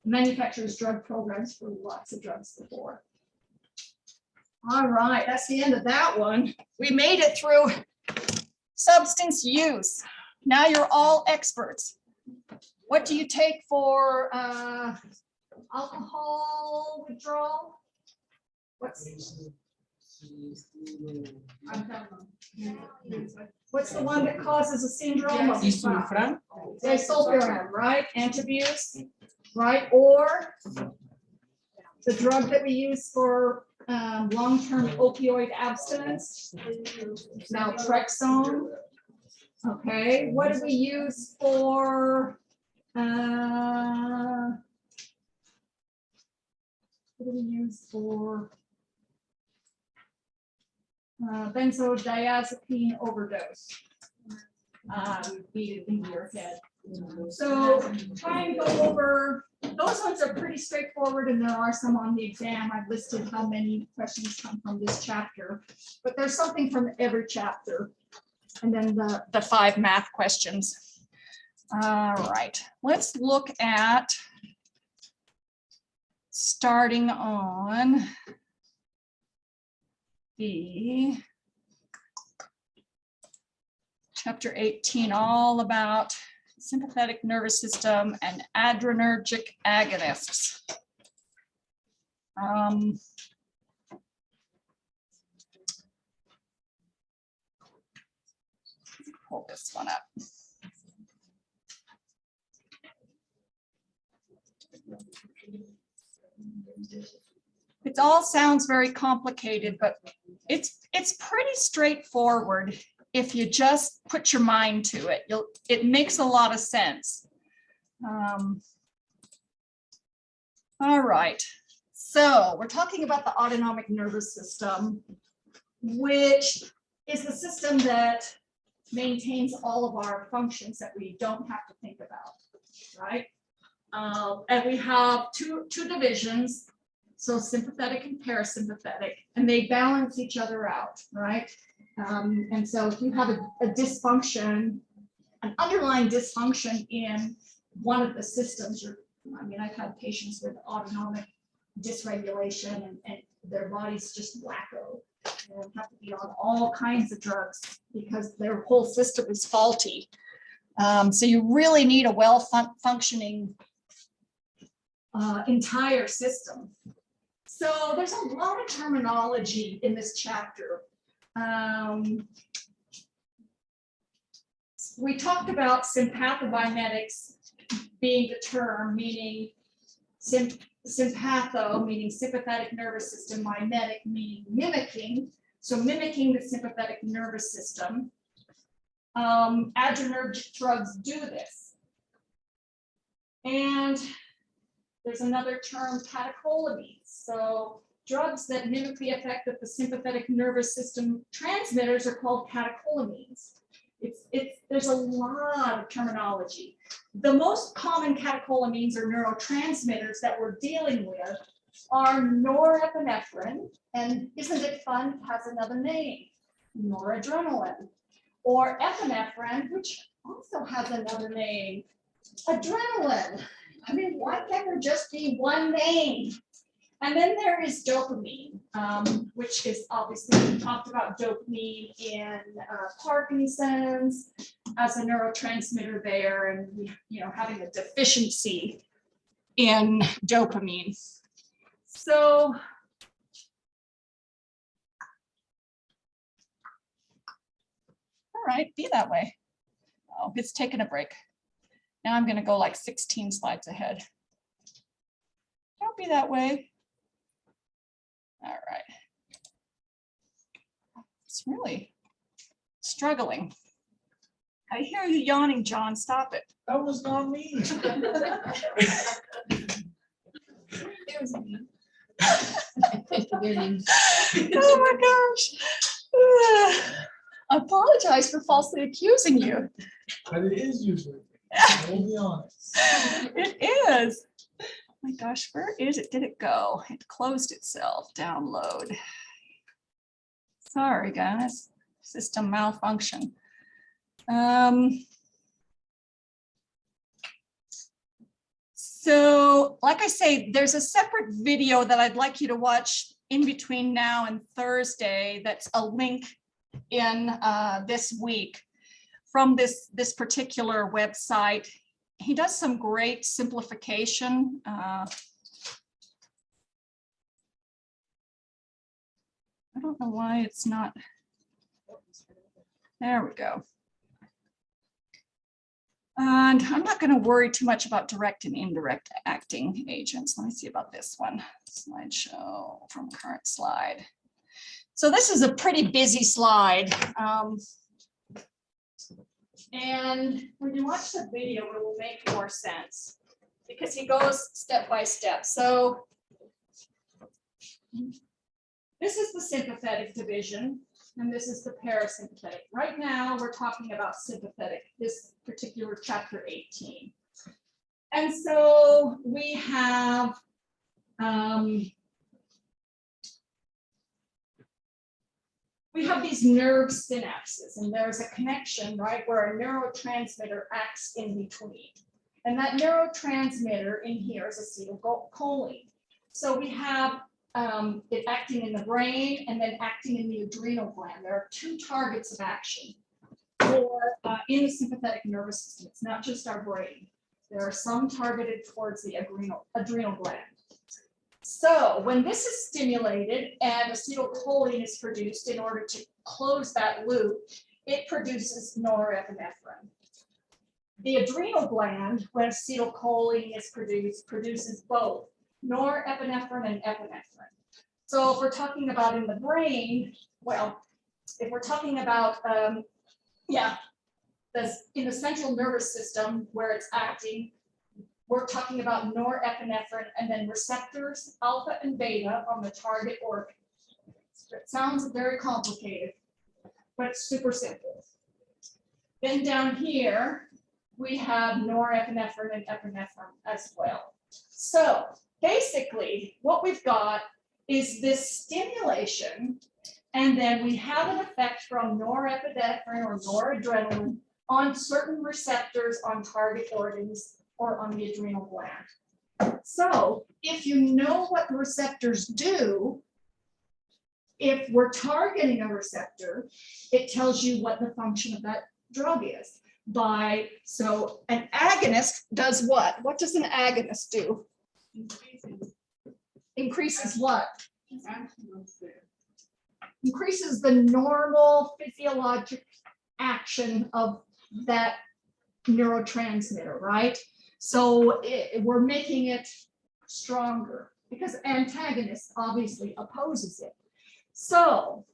manufacturers' drug programs for lots of drugs before. All right, that's the end of that one. We made it through substance use. Now you're all experts. What do you take for alcohol withdrawal? What's the one that causes a syndrome? Disulfiram. Disulfiram, right? Antabuse, right? Or the drug that we use for long-term opioid abstinence, naltrexone. Okay, what do we use for benzodiazepine overdose? Beat it into your head. So try and go over, those ones are pretty straightforward, and there are some on the exam. I've listed how many questions come from this chapter, but there's something from every chapter. And then the 5 math questions. All right, let's look at starting on the chapter 18, all about sympathetic nervous system and adrenergic agonists. Pull this one up. It all sounds very complicated, but it's pretty straightforward if you just put your mind to it. It makes a lot of sense. All right, so we're talking about the autonomic nervous system, which is the system that maintains all of our functions that we don't have to think about, right? And we have two divisions, so sympathetic and parasympathetic, and they balance each other out, right? And so if you have a dysfunction, an underlying dysfunction in one of the systems, I've had patients with autonomic dysregulation and their body's just wacko. They have to be on all kinds of drugs because their whole system is faulty. So you really need a well-functioning entire system. So there's a lot of terminology in this chapter. We talked about sympathomimetics being the term, meaning sympatho, meaning sympathetic nervous system, mimetic, meaning mimicking. So mimicking the sympathetic nervous system. Adrenergic drugs do this. And there's another term, catecholamines. So drugs that mimic the effect of the sympathetic nervous system transmitters are called catecholamines. There's a lot of terminology. The most common catecholamines or neurotransmitters that we're dealing with are norepinephrine, and isn't it fun, it has another name, noradrenaline, or epinephrine, which also has another name, adrenaline. I mean, why can't there just be one name? And then there is dopamine, which is obviously, we talked about dopamine in Parkinson's as a neurotransmitter there, and having a deficiency in dopamine. So right, be that way. Oh, it's taking a break. Now I'm gonna go like 16 slides ahead. Don't be that way. All right. It's really struggling. I hear you yawning, John. Stop it. That was not me. It was me. Oh my gosh. I apologize for falsely accusing you. But it is usually. I'll be honest. It is. Oh my gosh, where is it? Did it go? It closed itself. Download. Sorry, guys. System malfunction. So, like I say, there's a separate video that I'd like you to watch in between now and Thursday. That's a link in this week from this particular website. He does some great simplification. I don't know why it's not. There we go. And I'm not going to worry too much about direct and indirect acting agents. Let me see about this one. Slideshow from current slide. So this is a pretty busy slide. And when you watch the video, it will make more sense because he goes step by step. So this is the sympathetic division. And this is the parasympathetic. Right now, we're talking about sympathetic, this particular chapter 18. And so we have these nerve synapses, and there's a connection, right, where a neurotransmitter acts in between. And that neurotransmitter in here is acetylcholine. So we have it acting in the brain and then acting in the adrenal gland. There are two targets of action in the sympathetic nervous system. It's not just our brain. There are some targeted towards the adrenal gland. So when this is stimulated and acetylcholine is produced in order to close that loop, it produces norepinephrine. The adrenal gland, when acetylcholine is produced, produces both norepinephrine and epinephrine. So if we're talking about in the brain, well, if we're talking about, in the central nervous system where it's acting, we're talking about norepinephrine and then receptors, alpha and beta on the target organ. It sounds very complicated, but it's super simple. Then down here, we have norepinephrine and epinephrine as well. So basically, what we've got is this stimulation, and then we have an effect from norepinephrine or noradrenaline on certain receptors on target organs or on the adrenal gland. So if you know what the receptors do, if we're targeting a receptor, it tells you what the function of that drug is. So an agonist does what? What does an agonist do? Increases what? Increases the normal physiologic action of that neurotransmitter, right? So we're making it stronger because antagonist obviously opposes it. So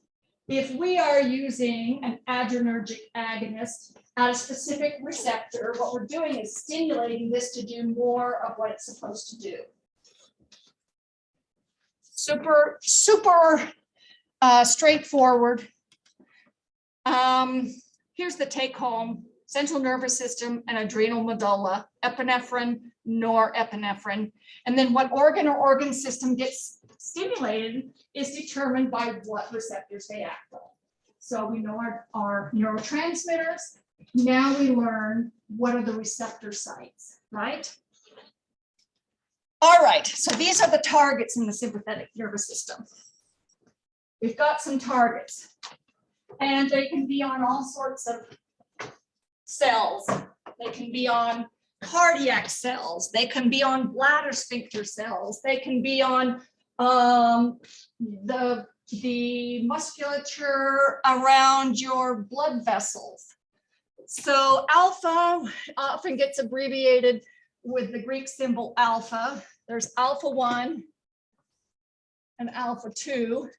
if we are using an adrenergic agonist at a specific receptor, what we're doing is stimulating this to do more of what it's supposed to do. Super straightforward. Here's the take home: central nervous system and adrenal medulla, epinephrine, norepinephrine. And then what organ or organ system gets stimulated is determined by what receptors they act on. So we know our neurotransmitters. Now we learn what are the receptor sites, right? All right, so these are the targets in the sympathetic nervous system. We've got some targets, and they can be on all sorts of cells. They can be on cardiac cells. They can be on bladder sphincter cells. They can be on the the musculature around your blood vessels. So alpha often gets abbreviated with the Greek symbol alpha. There's alpha 1 and alpha 2.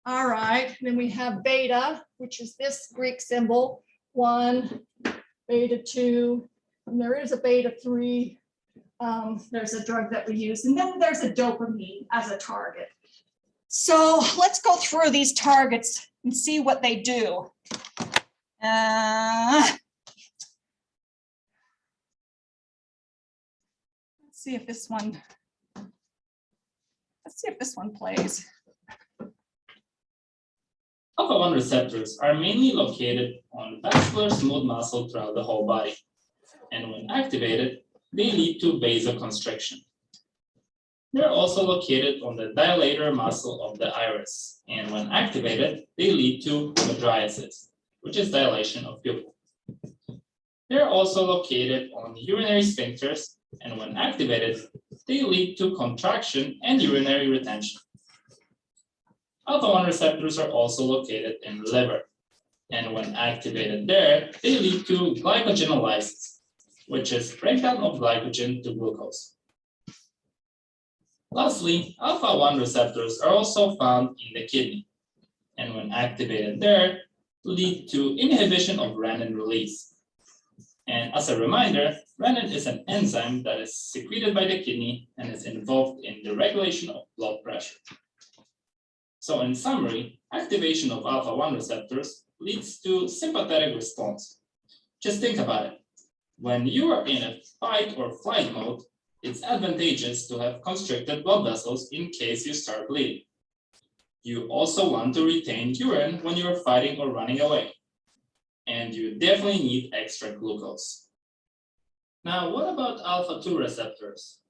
All right, then we have beta, which is this Greek symbol, 1, beta 2, and there is a beta 3. There's a drug that we use, and then there's a dopamine as a target. So let's go through these targets and see what they do. Let's see if this one plays. Alpha-1 receptors are mainly located on vascular smooth muscle throughout the whole body, and when activated, they lead to vasoconstriction. They're also located on the dilator muscle of the iris, and when activated, they lead to mydriasis, which is dilation of pupil. They're also located on urinary sphincters, and when activated, they lead to contraction and urinary retention. Alpha-1 receptors are also located in the liver, and when activated there, they lead to glycogenolysis, which is breakdown of glycogen to glucose. Lastly, alpha-1 receptors are also found in the kidney, and when activated there, lead to inhibition of renin release. And as a reminder, renin is an enzyme that is secreted by the kidney and is involved in the regulation of blood pressure. So in summary, activation of alpha-1 receptors leads to sympathetic response. Just think about it. When you are in a fight or flight mode, it's advantageous to have constricted blood vessels in case you start bleeding. You also want to retain urine when you're fighting or running away. And you definitely need extra glucose. Now, what about alpha-2 receptors?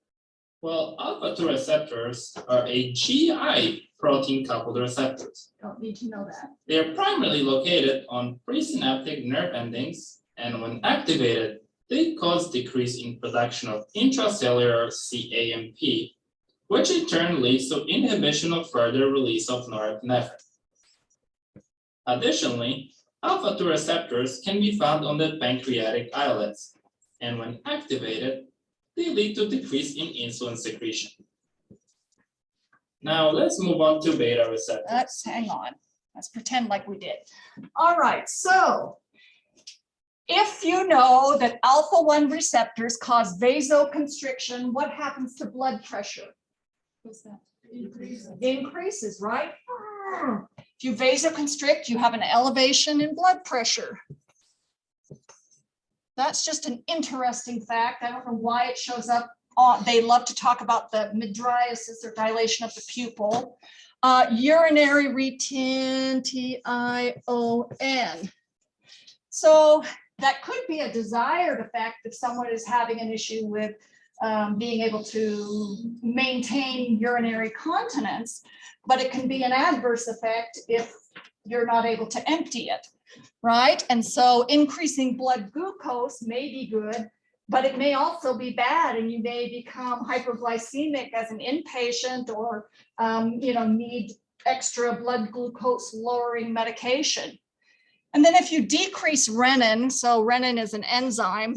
Well, alpha-2 receptors are a GI protein-coupled receptors. Don't need to know that. They are primarily located on presynaptic nerve endings, and when activated, they cause decrease in production of intracellular cAMP, which in turn leads to inhibition of further release of norepinephrine. Additionally, alpha-2 receptors can be found on the pancreatic islets, and when activated, they lead to decrease in insulin secretion. Now let's move on to beta receptors. Let's hang on. Let's pretend like we did. All right, so if you know that alpha-1 receptors cause vasoconstriction, what happens to blood pressure? What's that? Increases, right? If you vasoconstrict, you have an elevation in blood pressure. That's just an interesting fact. I don't know why it shows up. They love to talk about the mydriasis or dilation of the pupil. Urinary retention, TION. So that could be a desired effect if someone is having an issue with being able to maintain urinary continence, but it can be an adverse effect if you're not able to empty it, right? And so increasing blood glucose may be good, but it may also be bad, and you may become hyperglycemic as an inpatient, or need extra blood glucose lowering medication. And then if you decrease renin, so renin is an enzyme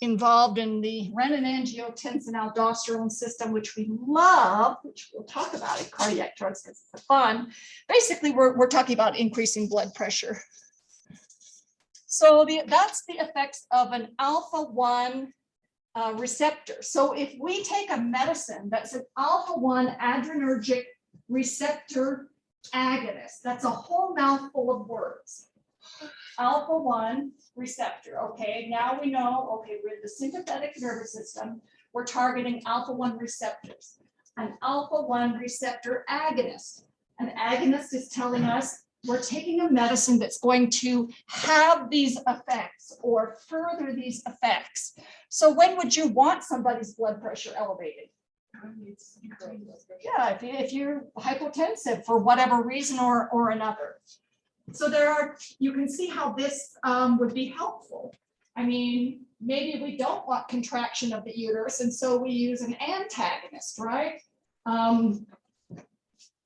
involved in the renin-angiotensin-aldosterone system, which we love, which we'll talk about in cardiac drugs because it's fun. Basically, we're talking about increasing blood pressure. So that's the effects of an alpha-1 receptor. So if we take a medicine that's an alpha-1 adrenergic receptor agonist, that's a whole mouthful of words. Alpha-1 receptor, okay, now we know, okay, we're in the sympathetic nervous system, we're targeting alpha-1 receptors. An alpha-1 receptor agonist. An agonist is telling us we're taking a medicine that's going to have these effects or further these effects. So when would you want somebody's blood pressure elevated? Yeah, if you're hypotensive for whatever reason or another. So you can see how this would be helpful. I mean, maybe we don't want contraction of the uterus, and so we use an antagonist, right?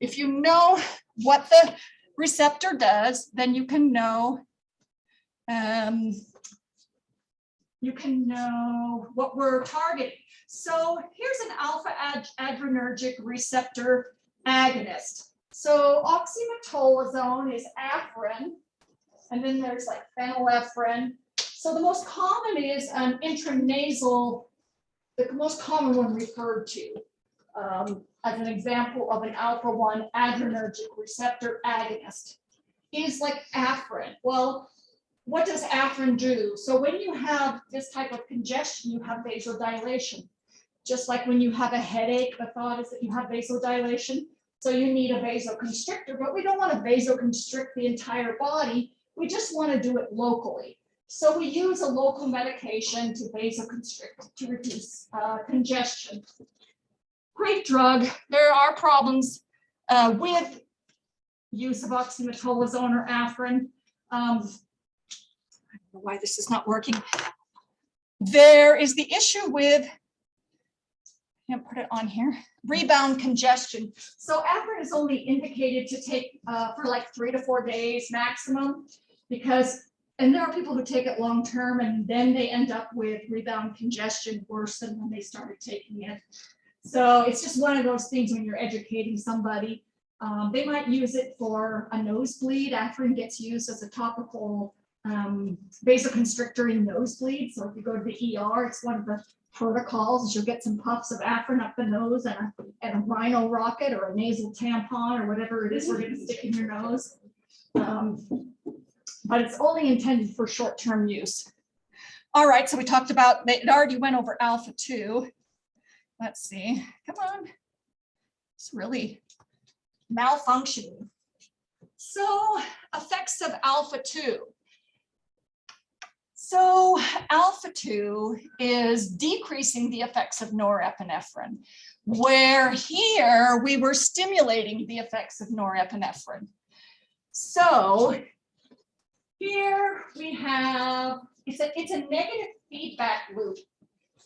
If you know what the receptor does, then you can know what we're targeting. So here's an alpha adrenergic receptor agonist. So oxymetolazone is Afrin, and then there's like phenylephrine. So the most common is an intranasal, the most common one referred to as an example of an alpha-1 adrenergic receptor agonist is like Afrin. Well, what does Afrin do? So when you have this type of congestion, you have vasodilation. Just like when you have a headache, the thought is that you have vasodilation. So you need a vasoconstrictor, but we don't want to vasoconstrict the entire body. We just want to do it locally. So we use a local medication to vasoconstrict to reduce congestion. Great drug. There are problems with use of oxymetolazone or Afrin. I don't know why this is not working. There is the issue with, I can't put it on here, rebound congestion. So Afrin is only indicated to take for like 3 to 4 days maximum, because, and there are people who take it long term and then they end up with rebound congestion worse than when they started taking it. So it's just one of those things when you're educating somebody. They might use it for a nosebleed. Afrin gets used as a topical vasoconstrictor in nosebleed. So if you go to the ER, it's one of the protocols. You'll get some puffs of Afrin up the nose and a rhino rocket or a nasal tampon or whatever it is we're going to stick in your nose. But it's only intended for short-term use. All right, so we talked about, it already went over alpha-2. Let's see, come on. It's really malfunctioning. So effects of alpha-2. So alpha-2 is decreasing the effects of norepinephrine, where here we were stimulating the effects of norepinephrine. So here we have, it's a negative feedback loop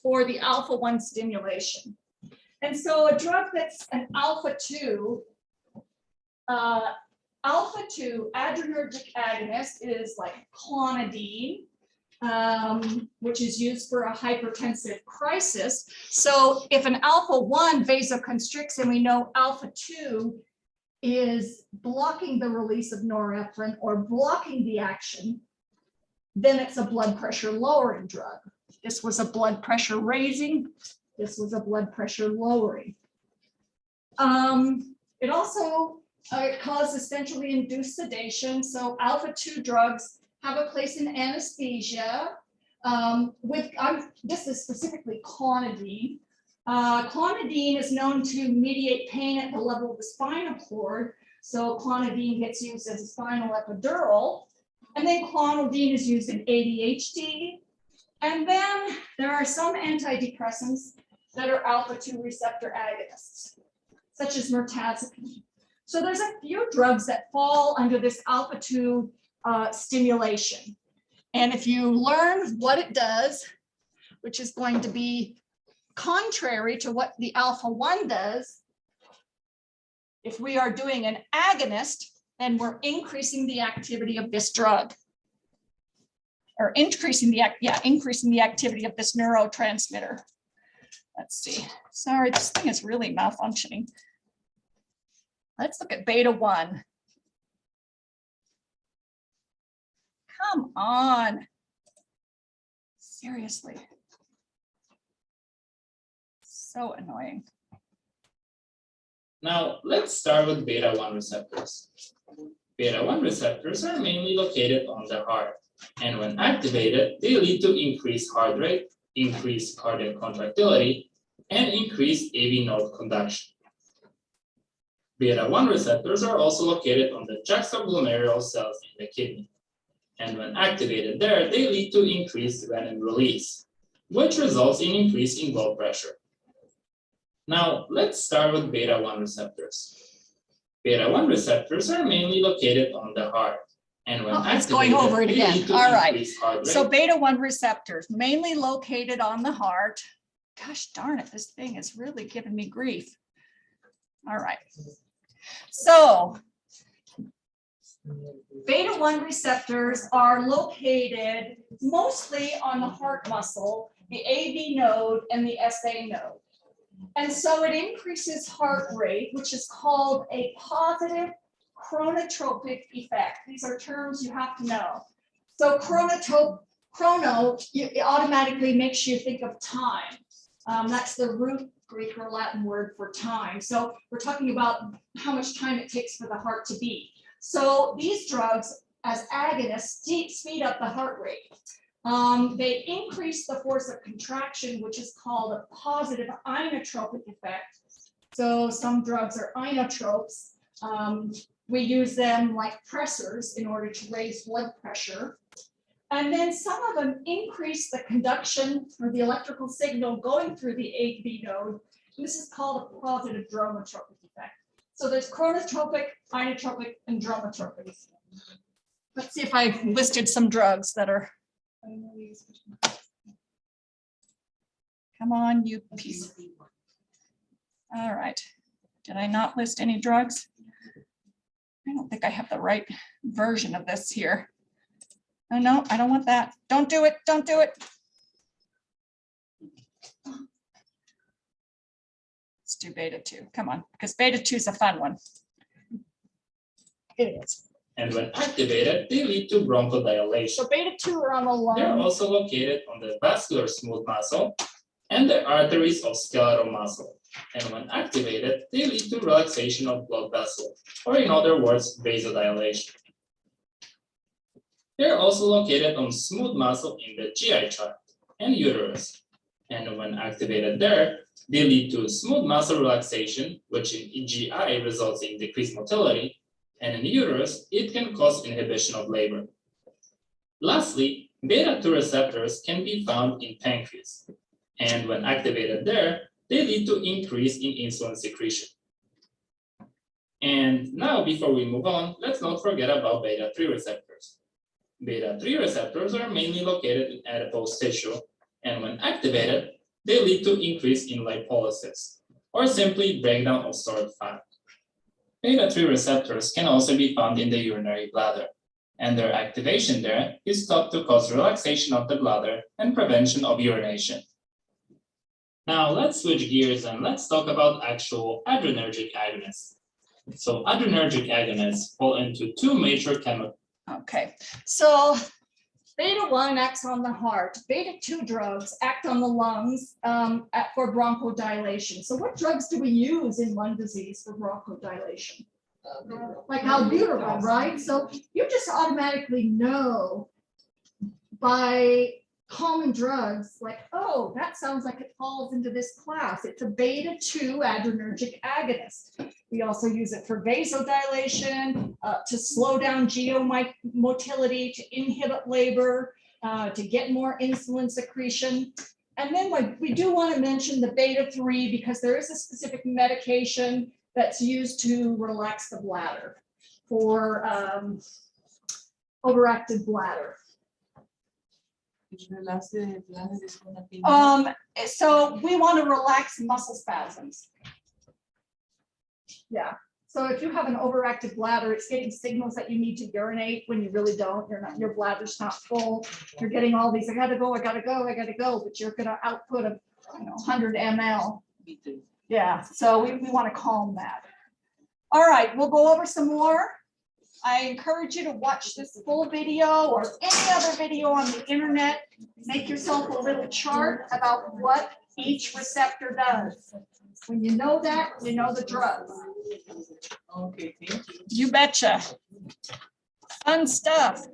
for the alpha-1 stimulation. And so a drug that's an alpha-2 adrenergic agonist is like clonidine, which is used for a hypertensive crisis. So if an alpha-1 vasoconstricts and we know alpha-2 is blocking the release of norepinephrine or blocking the action, then it's a blood pressure lowering drug. This was a blood pressure raising. This was a blood pressure lowering. It also causes centrally induced sedation. So alpha-2 drugs have a place in anesthesia. This is specifically clonidine. Clonidine is known to mediate pain at the level of the spinal cord. So clonidine gets used as a spinal epidural. And then clonidine is used in ADHD. And then there are some antidepressants that are alpha-2 receptor agonists, such as mirtazapine. So there's a few drugs that fall under this alpha-2 stimulation. And if you learn what it does, which is going to be contrary to what the alpha-1 does, if we are doing an agonist, then we're increasing the activity of this drug, or increasing the activity of this neurotransmitter. Let's see. Sorry, this thing is really malfunctioning. Let's look at beta-1. Come on. Seriously. So annoying. Now, let's start with beta-1 receptors. Beta-1 receptors are mainly located on the heart, and when activated, they lead to increased heart rate, increased cardiac contractility, and increased AV node conduction. Beta-1 receptors are also located on the juxtaglomerular cells in the kidney, and when activated there, they lead to increased renin release, which results in increase in blood pressure. Now, let's start with beta-1 receptors. Beta-1 receptors are mainly located on the heart, and when It's going activated, over it they again. lead to All right. increased heart rate. So beta-1 receptors, mainly located on the heart. Gosh darn it, this thing is really giving me grief. All right. So beta-1 receptors are located mostly on the heart muscle, the AV node and the SA node. And so it increases heart rate, which is called a positive chronotropic effect. These are terms you have to know. So chrono, it automatically makes you think of time. That's the root Greek or Latin word for time. So we're talking about how much time it takes for the heart to beat. So these drugs, as agonists, speed up the heart rate. They increase the force of contraction, which is called a positive inotropic effect. So some drugs are inotropes. We use them like pressors in order to raise blood pressure. And then some of them increase the conduction or the electrical signal going through the AV node. This is called a positive dromotropic effect. So there's chronotropic, inotropic, and dromotropic. Let's see if I listed some drugs that are. Come on, you piece. All right. Did I not list any drugs? I don't think I have the right version of this here. Oh, no, I don't want that. Don't do it. Don't do it. Let's do beta-2. Come on, because beta-2 is a fun one. It is. And when activated, they lead to bronchodilation. So beta-2 are on the They're lung. also located on the vascular smooth muscle and the arteries of skeletal muscle. And when activated, they lead to relaxation of blood vessels, or in other words, vasodilation. They're also located on smooth muscle in the GI tract and uterus. And when activated there, they lead to smooth muscle relaxation, which in GI results in decreased motility. And in the uterus, it can cause inhibition of labor. Lastly, beta-2 receptors can be found in pancreas. And when activated there, they lead to increase in insulin secretion. And now, before we move on, let's not forget about beta-3 receptors. Beta-3 receptors are mainly located in adipose tissue, and when activated, they lead to increase in lipolysis, or simply breakdown of stored fat. Beta-3 receptors can also be found in the urinary bladder, and their activation there is thought to cause relaxation of the bladder and prevention of urination. Now let's switch gears and let's talk about actual adrenergic agonists. So adrenergic agonists fall into two major chemical. Okay, so beta-1 acts on the heart. Beta-2 drugs act on the lungs for bronchodilation. So what drugs do we use in lung disease for bronchodilation? Like albuterol, right? So you just automatically know by common drugs like, oh, that sounds like it falls into this class. It's a beta-2 adrenergic agonist. We also use it for vasodilation, to slow down geomotility, to inhibit labor, to get more insulin secretion. And then we do want to mention the beta-3 because there is a specific medication that's used to relax the bladder for overactive bladder. So we want to relax muscle spasms. Yeah. So if you have an overactive bladder, it's getting signals that you need to urinate when you really don't. Your bladder's not full. You're getting all these, I gotta go, I gotta go, I gotta go, but you're gonna output of 100 ml. Yeah, so we want to calm that. All right, we'll go over some more. I encourage you to watch this full video or any other video on the internet. Make yourself a little chart about what each receptor does. When you know that, you know the drugs. Okay, thank you. You betcha. Fun stuff.